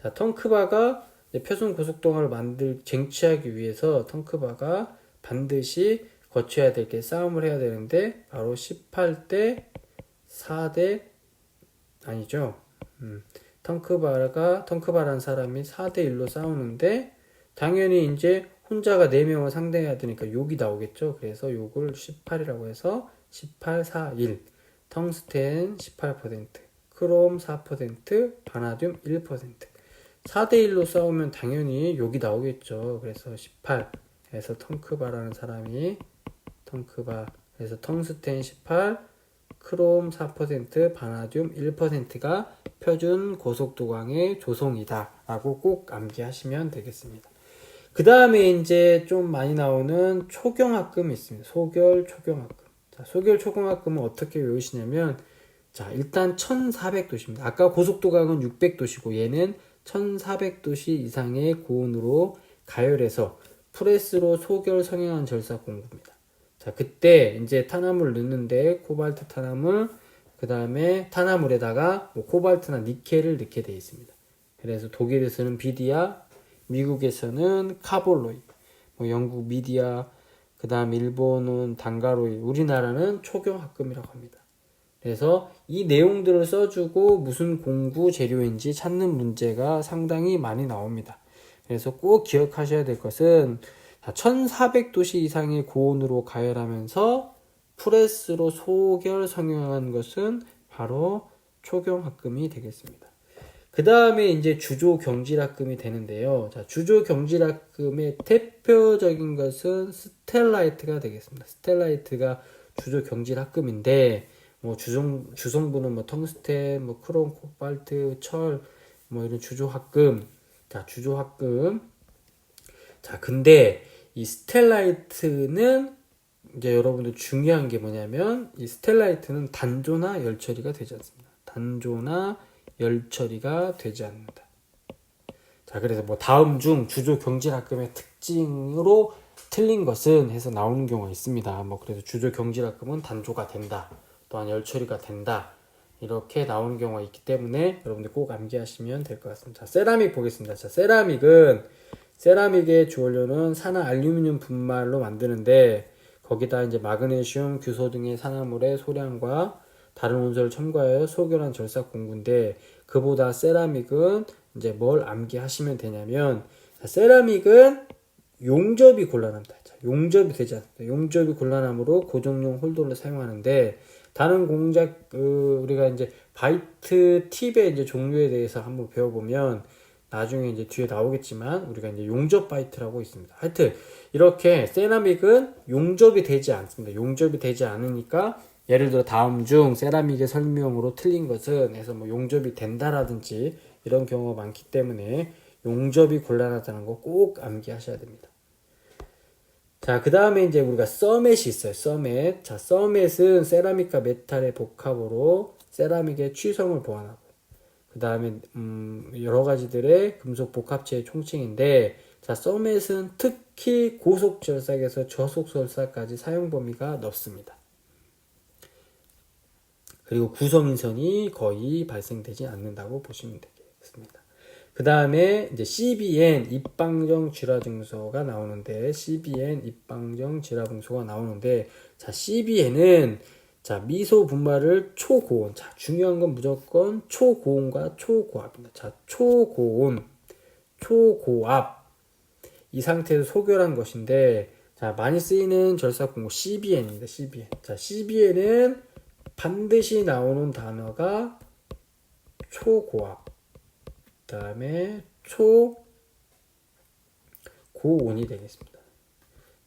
자, 텅크바가 표준 고속도강을 쟁취하기 위해서 텅크바가 반드시 거쳐야 될 게 싸움을 해야 되는데 바로 18대 4대 아니죠. 텅크바라는 사람이 4대 1로 싸우는데 당연히 이제 혼자가 4명을 상대해야 되니까 욕이 나오겠죠. 그래서 욕을 18이라고 해서 18, 4, 1. 텅스텐 18%, 크롬 4%, 바나듐 1%. 4대 1로 싸우면 당연히 욕이 나오겠죠. 그래서 18. 그래서 텅크바라는 사람이 그래서 텅스텐 18, 크롬 4%, 바나듐 1%가 표준 고속도강의 조성이다 라고 꼭 암기하시면 되겠습니다. 그 다음에 이제 좀 많이 나오는 초경합금이 있습니다. 소결 초경합금. 자, 소결 초경합금은 어떻게 외우시냐면, 자, 일단 1400도씨입니다. 아까 고속도강은 600도씨고 얘는 1400도씨 이상의 고온으로 가열해서 프레스로 소결 성형한 절사 공구입니다. 자, 그때 이제 탄화물 넣는데 코발트 탄화물, 그 다음에 탄화물에다가 뭐 코발트나 니켈을 넣게 되어 있습니다. 그래서 독일에서는 비디아, 미국에서는 카볼로이, 뭐 영국 미디아, 그 다음 일본은 단가로이, 우리나라는 초경합금이라고 합니다. 그래서 이 내용들을 써주고 무슨 공구 재료인지 찾는 문제가 상당히 많이 나옵니다. 그래서 꼭 기억하셔야 될 것은 1400도씨 이상의 고온으로 가열하면서 프레스로 소결 성형한 것은 바로 초경합금이 되겠습니다. 그 다음에 이제 주조경질합금이 되는데요. 자, 주조경질합금의 대표적인 것은 스텔라이트가 되겠습니다. 스텔라이트가 주조경질합금인데, 뭐 주성분은 뭐 텅스텐, 뭐 크롬, 코발트, 철, 뭐 이런 주조합금. 자, 주조합금. 자, 근데 이 스텔라이트는 이제 여러분들 중요한 게 뭐냐면 이 스텔라이트는 단조나 열처리가 되지 않습니다. 단조나 열처리가 되지 않는다. 자, 그래서 뭐 다음 중 주조경질합금의 특징으로 틀린 것은 해서 나오는 경우가 있습니다. 뭐 그래서 주조경질합금은 단조가 된다, 또한 열처리가 된다, 이렇게 나오는 경우가 있기 때문에 여러분들 꼭 암기하시면 될 것 같습니다. 자, 세라믹 보겠습니다. 자, 세라믹의 주원료는 산화 알루미늄 분말로 만드는데 거기다 이제 마그네슘, 규소 등의 산화물의 소량과 다른 원소를 첨가하여 소결한 절삭 공구인데, 그보다 세라믹은 이제 뭘 암기하시면 되냐면, 자, 세라믹은 용접이 곤란합니다. 자, 용접이 되지 않습니다. 용접이 곤란하므로 고정용 홀더를 사용하는데, 다른 공작 우리가 이제 바이트 팁의 이제 종류에 대해서 한번 배워보면 나중에 이제 뒤에 나오겠지만 우리가 이제 용접 바이트라고 있습니다. 하여튼 이렇게 세라믹은 용접이 되지 않습니다. 용접이 되지 않으니까 예를 들어 다음 중 세라믹의 설명으로 틀린 것은 해서 뭐 용접이 된다라든지 이런 경우가 많기 때문에 용접이 곤란하다는 거 꼭 암기하셔야 됩니다. 자, 그 다음에 이제 우리가 서맷이 있어요. 서맷. 자, 서맷은 세라믹과 메탈의 복합으로 세라믹의 취성을 보완하고, 그 다음에 여러 가지들의 금속 복합체의 총칭인데, 자, 서맷은 특히 고속 절삭에서 저속 절삭까지 사용 범위가 넓습니다. 그리고 구성인선이 거의 발생되지 않는다고 보시면 되겠습니다. 그 다음에 이제 CBN 입방정 질화 증소가 나오는데, 자, CBN은 자, 미소 분말을 초고온. 자, 중요한 건 무조건 초고온과 초고압입니다. 자, 초고온, 초고압. 이 상태에서 소결한 것인데, 자, 많이 쓰이는 절삭공구 CBN입니다. CBN. 자, CBN은 반드시 나오는 단어가 초고압, 그 다음에 초고온이 되겠습니다.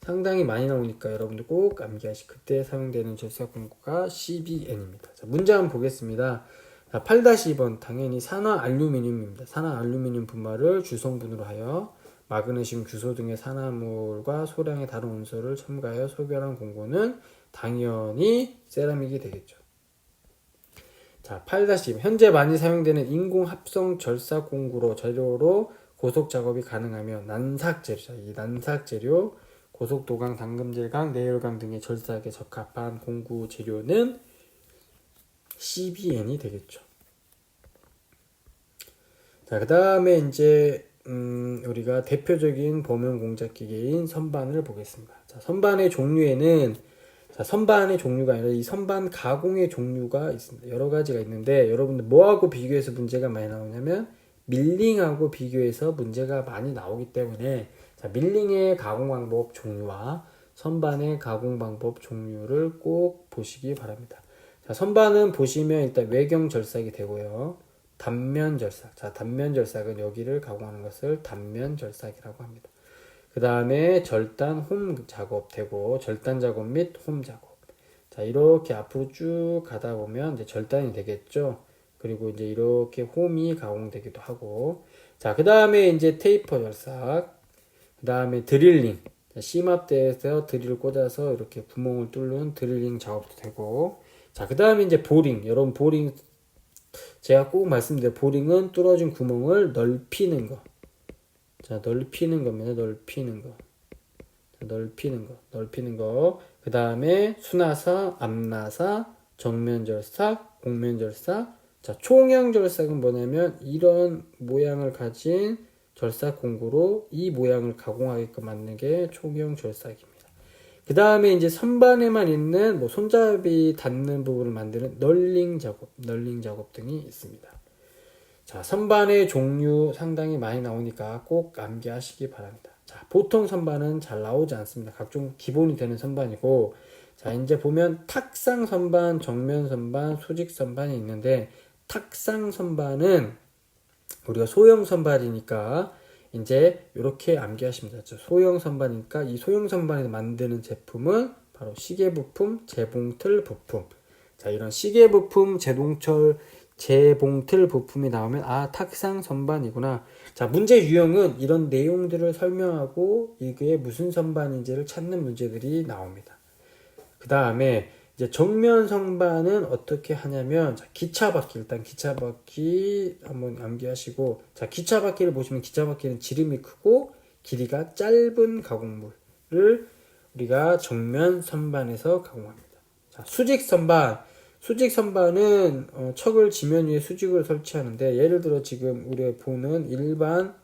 상당히 많이 나오니까 여러분들 꼭 암기하시고 그때 사용되는 절삭공구가 CBN입니다. 자, 문제 한번 보겠습니다. 자, 8-2번 당연히 산화알루미늄입니다. 산화알루미늄 분말을 주성분으로 하여 마그네슘, 규소 등의 산화물과 소량의 다른 원소를 첨가하여 소결한 공구는 당연히 세라믹이 되겠죠. 자, 8-2 현재 많이 사용되는 인공 합성 절삭 공구로 재료로 고속 작업이 가능하며 난삭재료죠. 이 난삭재료, 고속도강, 당금질강, 내열강 등의 절삭에 적합한 공구 재료는 CBN이 되겠죠. 자, 그 다음에 이제 우리가 대표적인 범용 공작 기계인 선반을 보겠습니다. 자, 선반의 종류에는 선반의 종류가 아니라 이 선반 가공의 종류가 있습니다. 여러 가지가 있는데 여러분들 뭐하고 비교해서 문제가 많이 나오냐면 밀링하고 비교해서 문제가 많이 나오기 때문에 자, 밀링의 가공 방법 종류와 선반의 가공 방법 종류를 꼭 보시기 바랍니다. 자, 선반은 보시면 일단 외경 절삭이 되고요. 단면 절삭. 자, 단면 절삭은 여기를 가공하는 것을 단면 절삭이라고 합니다. 그 다음에 절단 홈 작업 되고 절단 작업 및 홈 작업. 자, 이렇게 앞으로 쭉 가다 보면 이제 절단이 되겠죠. 그리고 이제 이렇게 홈이 가공되기도 하고. 자, 그 다음에 이제 테이퍼 절삭. 그 다음에 드릴링. 자, 심압대에서 드릴을 꽂아서 이렇게 구멍을 뚫는 드릴링 작업도 되고. 자, 그 다음에 이제 보링. 여러분 보링 제가 꼭 말씀드려요. 보링은 뚫어진 구멍을 넓히는 거. 자, 넓히는 겁니다. 넓히는 거. 자, 넓히는 거. 그 다음에 수나사, 앞나사, 정면 절삭, 곡면 절삭. 자, 총형 절삭은 뭐냐면 이런 모양을 가진 절삭 공구로 이 모양을 가공하게끔 만드는 게 총형 절삭입니다. 그 다음에 이제 선반에만 있는 손잡이 닿는 부분을 만드는 널링 작업 등이 있습니다. 자, 선반의 종류 상당히 많이 나오니까 꼭 암기하시기 바랍니다. 자, 보통 선반은 잘 나오지 않습니다. 각종 기본이 되는 선반이고, 자, 이제 보면 탁상 선반, 정면 선반, 수직 선반이 있는데, 탁상 선반은 우리가 소형 선반이니까 이제 이렇게 암기하시면 되죠. 소형 선반이니까 이 소형 선반에서 만드는 제품은 바로 시계 부품, 재봉틀 부품. 자, 이런 시계 부품, 재봉틀 부품이 나오면 탁상 선반이구나. 자, 문제 유형은 이런 내용들을 설명하고 이게 무슨 선반인지를 찾는 문제들이 나옵니다. 그 다음에 이제 정면 선반은 어떻게 하냐면 자, 기차바퀴 일단 기차바퀴 한번 암기하시고 자, 기차바퀴를 보시면 기차바퀴는 지름이 크고 길이가 짧은 가공물을 우리가 정면 선반에서 가공합니다. 자, 수직 선반은 척을 지면 위에 수직으로 설치하는데 예를 들어 지금 우리가 보는 일반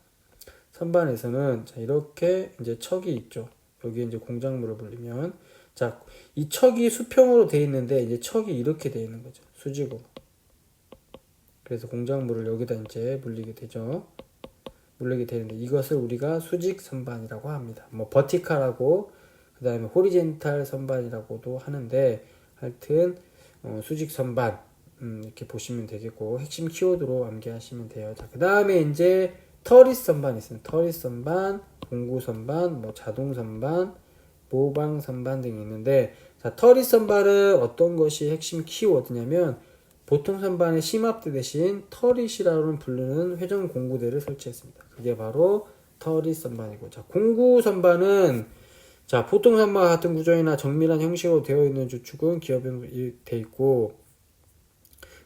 선반에서는 자, 이렇게 이제 척이 있죠. 여기 이제 공작물을 불리면 자, 이 척이 수평으로 되어 있는데 이제 척이 이렇게 되어 있는 거죠. 수직으로. 그래서 공작물을 여기다 이제 물리게 되는데 이것을 우리가 수직 선반이라고 합니다. 뭐 버티칼하고 그다음에 호리젠탈 선반이라고도 하는데 하여튼 수직 선반 이렇게 보시면 되겠고 핵심 키워드로 암기하시면 돼요. 자, 그다음에 이제 터리스 선반이 있습니다. 터리스 선반, 공구 선반, 자동 선반, 모방 선반 등이 있는데 자, 터리스 선반은 어떤 것이 핵심 키워드냐면 보통 선반의 심압대 대신 터릿이라고 부르는 회전 공구대를 설치했습니다. 그게 바로 터리스 선반이고 자, 공구 선반은 자, 보통 선반과 같은 구조이나 정밀한 형식으로 되어 있는 주축은 기업에 되어 있고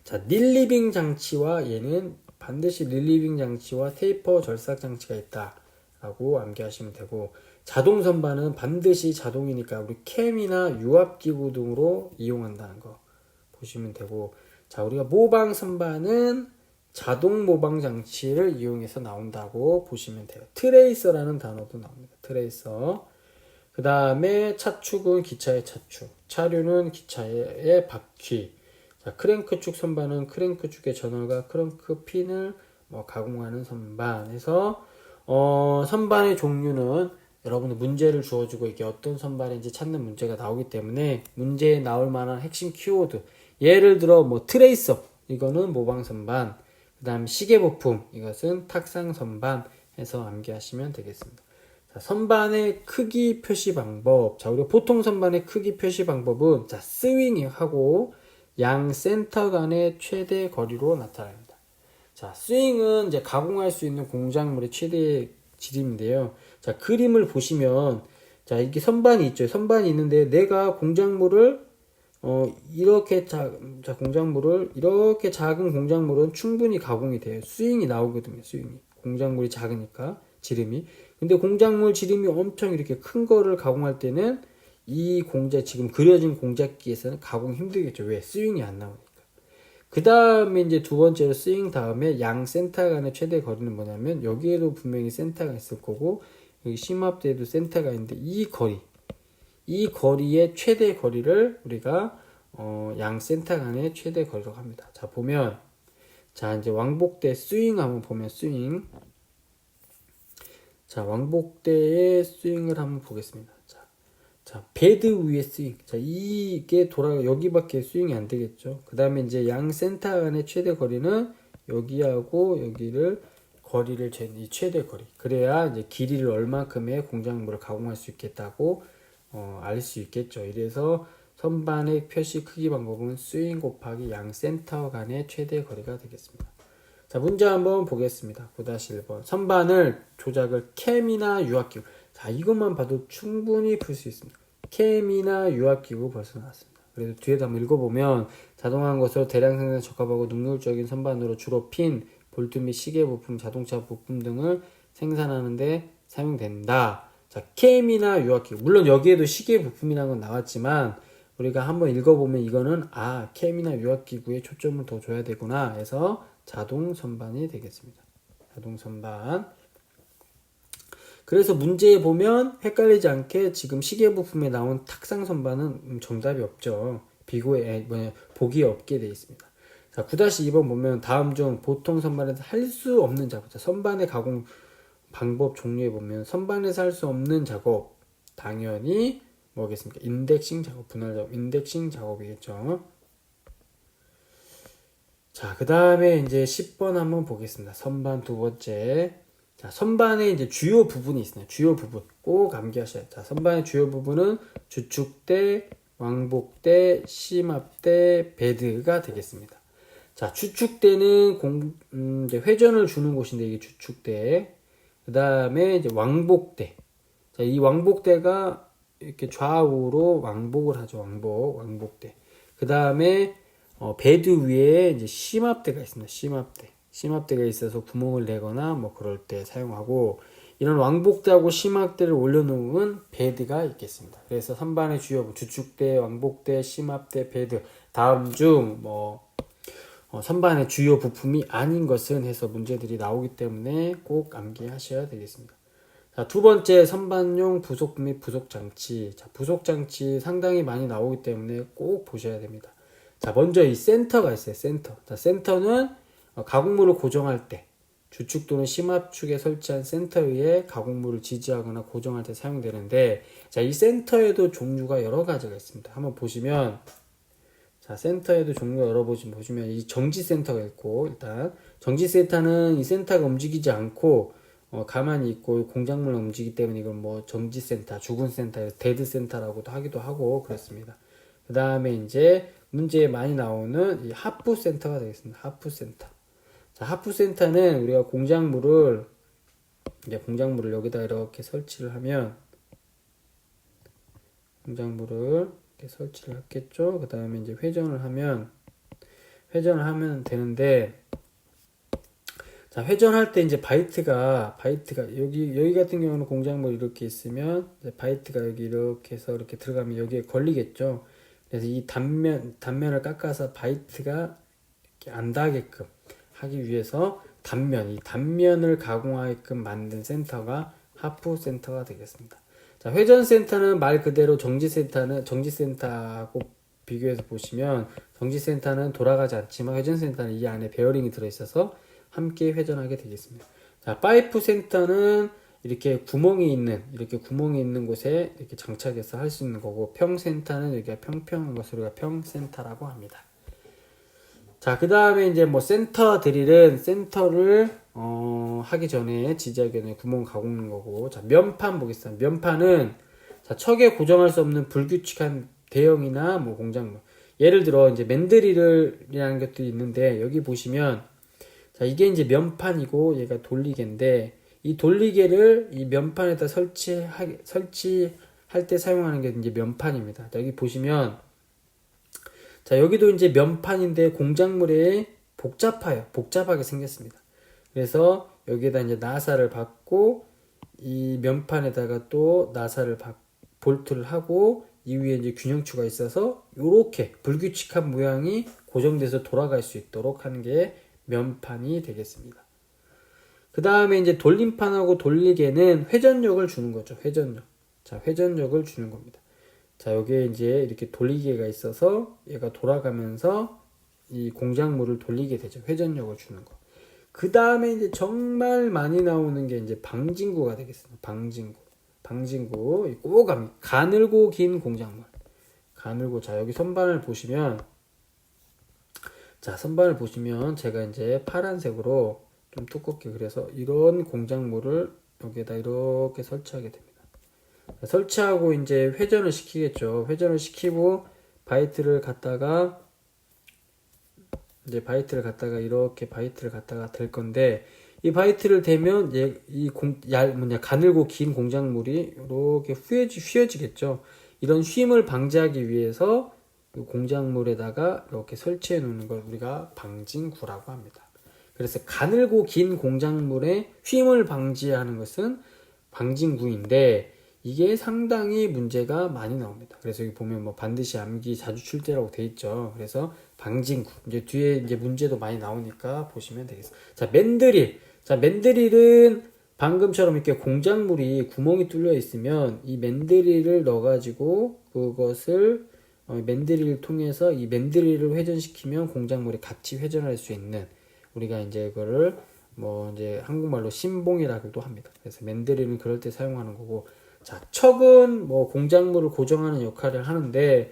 자, 릴리빙 장치와 얘는 반드시 릴리빙 장치와 테이퍼 절삭 장치가 있다라고 암기하시면 되고 자동 선반은 반드시 자동이니까 우리 캠이나 유압기구 등으로 이용한다는 거 보시면 되고 자, 우리가 모방 선반은 자동 모방 장치를 이용해서 나온다고 보시면 돼요. 트레이서라는 단어도 나옵니다. 트레이서. 그 다음에 차축은 기차의 차축, 차류는 기차의 바퀴. 자, 크랭크축 선반은 크랭크축의 전월과 크랭크 핀을 가공하는 선반에서 선반의 종류는 여러분들 문제를 주어주고 이게 어떤 선반인지 찾는 문제가 나오기 때문에 문제에 나올 만한 핵심 키워드. 예를 들어 뭐 트레이서 이거는 모방 선반, 그다음 시계 부품 이것은 탁상 선반 해서 암기하시면 되겠습니다. 자, 선반의 크기 표시 방법. 자, 우리가 보통 선반의 크기 표시 방법은 자, 스윙하고 양 센터 간의 최대 거리로 나타납니다. 자, 스윙은 이제 가공할 수 있는 공작물의 최대 지름인데요. 자, 그림을 보시면 자, 이렇게 선반이 있죠. 선반이 있는데 내가 공작물을 이렇게 공작물을 이렇게 작은 공작물은 충분히 가공이 돼요. 스윙이 나오거든요. 스윙이. 공작물이 작으니까 지름이. 근데 공작물 지름이 엄청 이렇게 큰 거를 가공할 때는 이 지금 그려진 공작기에서는 가공 힘들겠죠. 왜? 스윙이 안 나오니까. 그 다음에 이제 두 번째로 스윙 다음에 양 센터 간의 최대 거리는 뭐냐면 여기에도 분명히 센터가 있을 거고 여기 심합대에도 센터가 있는데 이 거리의 최대 거리를 우리가 양 센터 간의 최대 거리라고 합니다. 자, 보면 자, 이제 왕복대 스윙 한번 보면 스윙. 자, 왕복대의 스윙을 한번 보겠습니다. 자, 베드 위에 스윙. 자, 이게 여기밖에 스윙이 안 되겠죠. 그 다음에 이제 양 센터 간의 최대 거리는 여기하고 여기를 거리를 재는 이 최대 거리. 그래야 이제 길이를 얼만큼의 공작물을 가공할 수 있겠다고 알 수 있겠죠. 이래서 선반의 표시 크기 방법은 스윙 곱하기 양 센터 간의 최대 거리가 되겠습니다. 자, 문제 한번 보겠습니다. 9-1번. 선반을 조작을 캠이나 유압기구. 자, 이것만 봐도 충분히 풀 수 있습니다. 캠이나 유압기구 벌써 나왔습니다. 그래서 뒤에도 한번 읽어보면 자동화한 것으로 대량 생산에 적합하고 능률적인 선반으로 주로 핀, 볼트 및 시계 부품, 자동차 부품 등을 생산하는데 사용된다. 자, 캠이나 유압기구. 물론 여기에도 시계 부품이라는 건 나왔지만 우리가 한번 읽어보면 이거는 캠이나 유압기구에 초점을 더 줘야 되구나 해서 자동 선반이 되겠습니다. 자동 선반. 그래서 문제에 보면 헷갈리지 않게 지금 시계 부품에 나온 탁상 선반은 정답이 없죠. 보기에 없게 되어 있습니다. 자, 9-2번 보면 다음 중 보통 선반에서 할 수 없는 작업. 자, 선반의 가공 방법 종류에 보면 선반에서 할 수 없는 작업. 당연히 뭐겠습니까? 인덱싱 작업, 분할 작업, 인덱싱 작업이겠죠. 자, 그 다음에 이제 10번 한번 보겠습니다. 선반 두 번째. 자, 선반에 이제 주요 부분이 있습니다. 주요 부분 꼭 암기하셔야 돼요. 자, 선반의 주요 부분은 주축대, 왕복대, 심압대, 베드가 되겠습니다. 자, 주축대는 이제 회전을 주는 곳인데 이게 주축대. 그 다음에 이제 왕복대. 자, 이 왕복대가 이렇게 좌우로 왕복을 하죠. 왕복대. 그 다음에 베드 위에 이제 심압대가 있습니다. 심압대가 있어서 구멍을 내거나 뭐 그럴 때 사용하고 이런 왕복대하고 심압대를 올려놓은 베드가 있겠습니다. 그래서 선반의 주요 주축대, 왕복대, 심압대, 베드 다음 중 선반의 주요 부품이 아닌 것은 해서 문제들이 나오기 때문에 꼭 암기하셔야 되겠습니다. 자, 두 번째 선반용 부속 및 부속 장치. 자, 부속 장치 상당히 많이 나오기 때문에 꼭 보셔야 됩니다. 자, 먼저 이 센터가 있어요. 센터. 자, 센터는 가공물을 고정할 때 주축 또는 심압축에 설치한 센터 위에 가공물을 지지하거나 고정할 때 사용되는데 자, 이 센터에도 종류가 여러 가지가 있습니다. 한번 보시면 자, 센터에도 종류가 여러 보시면 이 정지 센터가 있고 일단 정지 센터는 이 센터가 움직이지 않고 가만히 있고 공작물만 움직이기 때문에 이건 뭐 정지 센터, 죽은 센터, 데드 센터라고도 하기도 하고 그렇습니다. 그 다음에 이제 문제에 많이 나오는 이 하프 센터가 되겠습니다. 하프 센터. 자, 하프 센터는 우리가 공작물을 여기다 이렇게 설치를 하면 공작물을 이렇게 설치를 했겠죠. 그 다음에 이제 회전을 하면 되는데 자, 회전할 때 이제 바이트가 여기 같은 경우는 공작물 이렇게 있으면 이제 바이트가 여기 이렇게 해서 이렇게 들어가면 여기에 걸리겠죠. 그래서 이 단면을 깎아서 바이트가 이렇게 안 닿게끔 하기 위해서 이 단면을 가공하게끔 만든 센터가 하프 센터가 되겠습니다. 자, 회전 센터는 말 그대로 정지 센터하고 비교해서 보시면 정지 센터는 돌아가지 않지만 회전 센터는 이 안에 베어링이 들어있어서 함께 회전하게 되겠습니다. 자, 파이프 센터는 이렇게 구멍이 있는 곳에 이렇게 장착해서 할 수 있는 거고, 평 센터는 이렇게 평평한 것을 우리가 평 센터라고 합니다. 자, 그 다음에 이제 뭐 센터 드릴은 센터를 하기 전에 지지하기 전에 구멍 가꾸는 거고, 자, 면판 보겠습니다. 면판은 자, 척에 고정할 수 없는 불규칙한 대형이나 뭐 공작물. 예를 들어 이제 맨드릴이라는 것도 있는데, 여기 보시면 자, 이게 이제 면판이고 얘가 돌리개인데, 이 돌리개를 이 면판에다 설치할 때 사용하는 게 이제 면판입니다. 자, 여기 보시면 자, 여기도 이제 면판인데 공작물에 복잡하게 생겼습니다. 그래서 여기에다 이제 나사를 받고 이 면판에다가 또 볼트를 하고 이 위에 이제 균형추가 있어서 이렇게 불규칙한 모양이 고정돼서 돌아갈 수 있도록 하는 게 면판이 되겠습니다. 그 다음에 이제 돌림판하고 돌리개는 회전력을 주는 거죠. 회전력. 자, 회전력을 주는 겁니다. 자, 여기에 이제 이렇게 돌리개가 있어서 얘가 돌아가면서 이 공작물을 돌리게 되죠. 회전력을 주는 거. 그 다음에 이제 정말 많이 나오는 게 이제 방진구가 되겠습니다. 방진구. 꼭 가늘고 긴 공작물. 자, 여기 선반을 보시면 제가 이제 파란색으로 좀 두껍게 그래서 이런 공작물을 여기에다 이렇게 설치하게 됩니다. 설치하고 이제 회전을 시키겠죠. 회전을 시키고 바이트를 갖다가 이렇게 바이트를 갖다가 댈 건데, 이 바이트를 대면 가늘고 긴 공작물이 이렇게 휘어지겠죠. 이런 휨을 방지하기 위해서 이 공작물에다가 이렇게 설치해 놓는 걸 우리가 방진구라고 합니다. 그래서 가늘고 긴 공작물의 휨을 방지하는 것은 방진구인데, 이게 상당히 문제가 많이 나옵니다. 그래서 여기 보면 뭐 반드시 암기 자주 출제라고 돼 있죠. 그래서 방진구. 이제 뒤에 이제 문제도 많이 나오니까 보시면 되겠습니다. 자, 맨드릴. 자, 맨드릴은 방금처럼 이렇게 공작물이 구멍이 뚫려 있으면 이 맨드릴을 넣어가지고 그것을 맨드릴을 통해서 이 맨드릴을 회전시키면 공작물이 같이 회전할 수 있는, 우리가 이제 이거를 뭐 이제 한국말로 신봉이라고도 합니다. 그래서 맨드릴은 그럴 때 사용하는 거고, 자, 척은 뭐 공작물을 고정하는 역할을 하는데,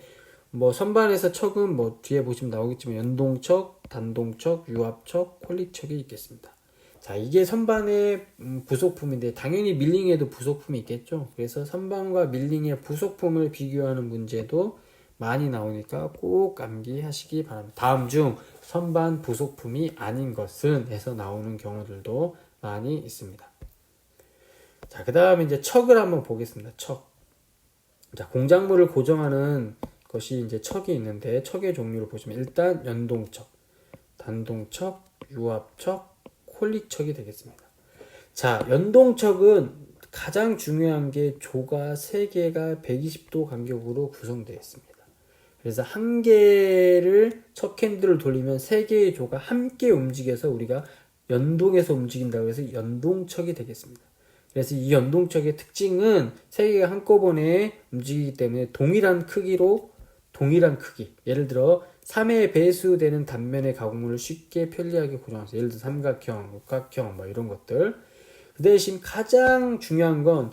뭐 선반에서 척은 뭐 뒤에 보시면 나오겠지만 연동척, 단동척, 유압척, 콜릭척이 있겠습니다. 자, 이게 선반의 부속품인데 당연히 밀링에도 부속품이 있겠죠. 그래서 선반과 밀링의 부속품을 비교하는 문제도 많이 나오니까 꼭 암기하시기 바랍니다. 다음 중 선반 부속품이 아닌 것은 해서 나오는 경우들도 많이 있습니다. 자, 그 다음에 이제 척을 한번 보겠습니다. 척. 자, 공작물을 고정하는 것이 이제 척이 있는데, 척의 종류를 보시면 일단 연동척, 단동척, 유압척, 콜릭척이 되겠습니다. 자, 연동척은 가장 중요한 게 조가 3개가 120도 간격으로 구성되어 있습니다. 그래서 한 개를 척 핸들을 돌리면 3개의 조가 함께 움직여서 우리가 연동해서 움직인다고 해서 연동척이 되겠습니다. 그래서 이 연동척의 특징은 3개가 한꺼번에 움직이기 때문에 동일한 크기, 예를 들어 3의 배수되는 단면의 가공물을 쉽게 편리하게 고정하세요. 예를 들어 삼각형, 육각형 뭐 이런 것들. 그 대신 가장 중요한 건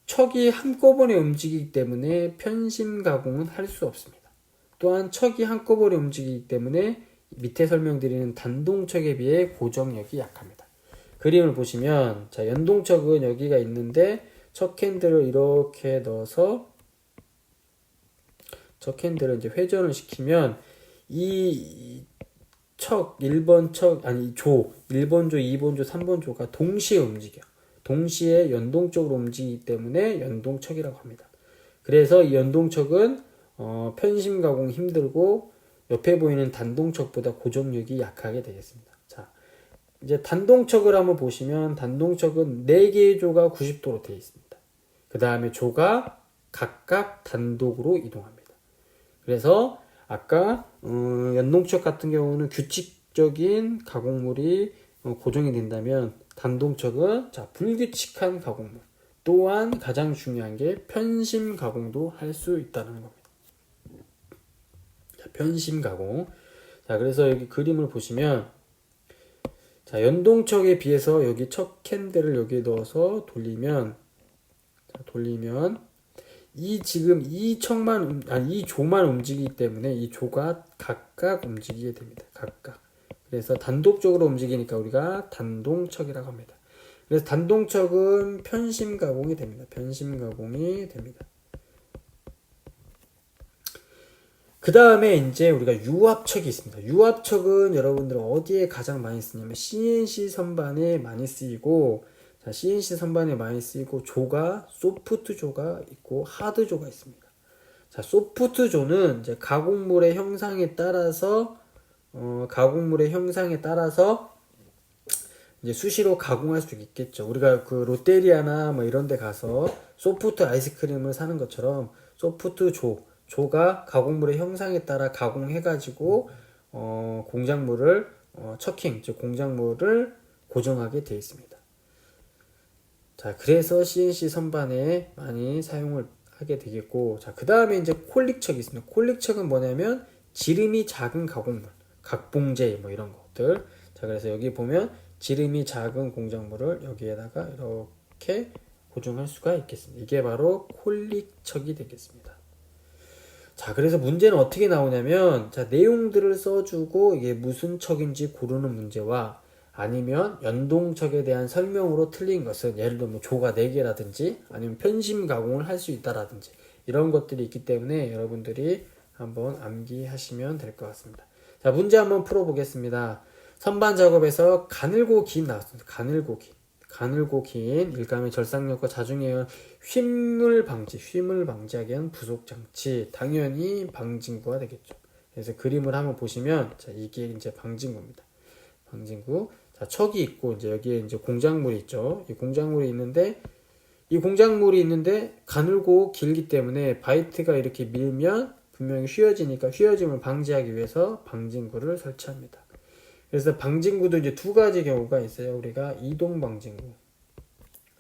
척이 한꺼번에 움직이기 때문에 편심 가공은 할 수 없습니다. 또한 척이 한꺼번에 움직이기 때문에 밑에 설명드리는 단동척에 비해 고정력이 약합니다. 그림을 보시면, 자, 연동척은 여기가 있는데 척 핸들을 이렇게 넣어서 척 핸들을 이제 회전을 시키면 이 척, 1번 척, 아니 조, 1번 조, 2번 조, 3번 조가 동시에 움직여. 동시에 연동적으로 움직이기 때문에 연동척이라고 합니다. 그래서 이 연동척은 편심 가공 힘들고 옆에 보이는 단동척보다 고정력이 약하게 되겠습니다. 자, 이제 단동척을 한번 보시면 단동척은 4개의 조가 90도로 되어 있습니다. 그 다음에 조가 각각 단독으로 이동합니다. 그래서 아까 연동척 같은 경우는 규칙적인 가공물이 고정이 된다면, 단동척은 자, 불규칙한 가공물, 또한 가장 중요한 게 편심 가공도 할 수 있다는 겁니다. 자, 편심 가공. 자, 그래서 여기 그림을 보시면, 자, 연동척에 비해서 여기 척 핸들을 여기에 넣어서 돌리면, 지금 이 조만 움직이기 때문에 이 조가 각각 움직이게 됩니다. 각각. 그래서 단독적으로 움직이니까 우리가 단동척이라고 합니다. 그래서 단동척은 편심 가공이 됩니다. 편심 가공이 됩니다. 그 다음에 이제 우리가 유압척이 있습니다. 유압척은 여러분들 어디에 가장 많이 쓰냐면 CNC 선반에 많이 쓰이고, 자, CNC 선반에 많이 쓰이고, 조가 소프트 조가 있고 하드 조가 있습니다. 자, 소프트 조는 이제 가공물의 형상에 따라서 이제 수시로 가공할 수 있겠죠. 우리가 그 롯데리아나 뭐 이런 데 가서 소프트 아이스크림을 사는 것처럼 소프트 조가 가공물의 형상에 따라 가공해가지고 공작물을 척킹, 즉 공작물을 고정하게 되어 있습니다. 자, 그래서 CNC 선반에 많이 사용을 하게 되겠고, 자, 그 다음에 이제 콜릭척이 있습니다. 콜릭척은 뭐냐면 지름이 작은 가공물, 각봉제 뭐 이런 것들. 자, 그래서 여기 보면 지름이 작은 공작물을 여기에다가 이렇게 고정할 수가 있겠습니다. 이게 바로 콜릭척이 되겠습니다. 자, 그래서 문제는 어떻게 나오냐면, 자, 내용들을 써주고 이게 무슨 척인지 고르는 문제와, 아니면 연동척에 대한 설명으로 틀린 것은, 예를 들면 조가 4개라든지 아니면 편심 가공을 할 수 있다라든지 이런 것들이 있기 때문에 여러분들이 한번 암기하시면 될 것 같습니다. 자, 문제 한번 풀어보겠습니다. 선반 작업에서 가늘고 긴 나왔습니다. 가늘고 긴 일감의 절삭력과 자중에 의한 휨을 방지하기 위한 부속 장치, 당연히 방진구가 되겠죠. 그래서 그림을 한번 보시면, 자, 이게 이제 방진구입니다. 방진구. 자, 척이 있고 이제 여기에 이제 공작물이 있죠. 이 공작물이 있는데 가늘고 길기 때문에 바이트가 이렇게 밀면 분명히 휘어지니까 휘어짐을 방지하기 위해서 방진구를 설치합니다. 그래서 방진구도 이제 두 가지 경우가 있어요. 우리가 이동 방진구,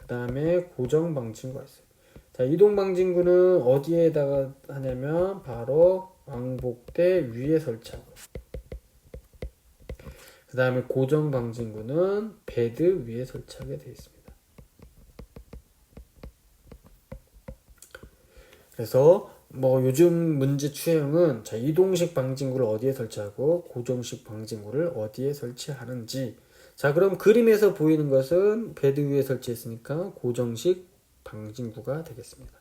그 다음에 고정 방진구가 있어요. 자, 이동 방진구는 어디에다가 하냐면 바로 왕복대 위에 설치하고, 그 다음에 고정 방진구는 베드 위에 설치하게 되어 있습니다. 그래서 뭐 요즘 문제 추형은, 자, 이동식 방진구를 어디에 설치하고 고정식 방진구를 어디에 설치하는지. 자, 그럼 그림에서 보이는 것은 베드 위에 설치했으니까 고정식 방진구가 되겠습니다.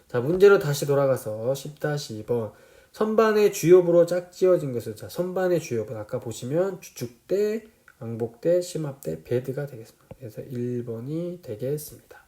자, 문제로 다시 돌아가서 10-2번 선반의 주요부로 짝지어진 것은, 자, 선반의 주요부 아까 보시면 주축대, 왕복대, 심압대, 베드가 되겠습니다. 그래서 1번이 되겠습니다.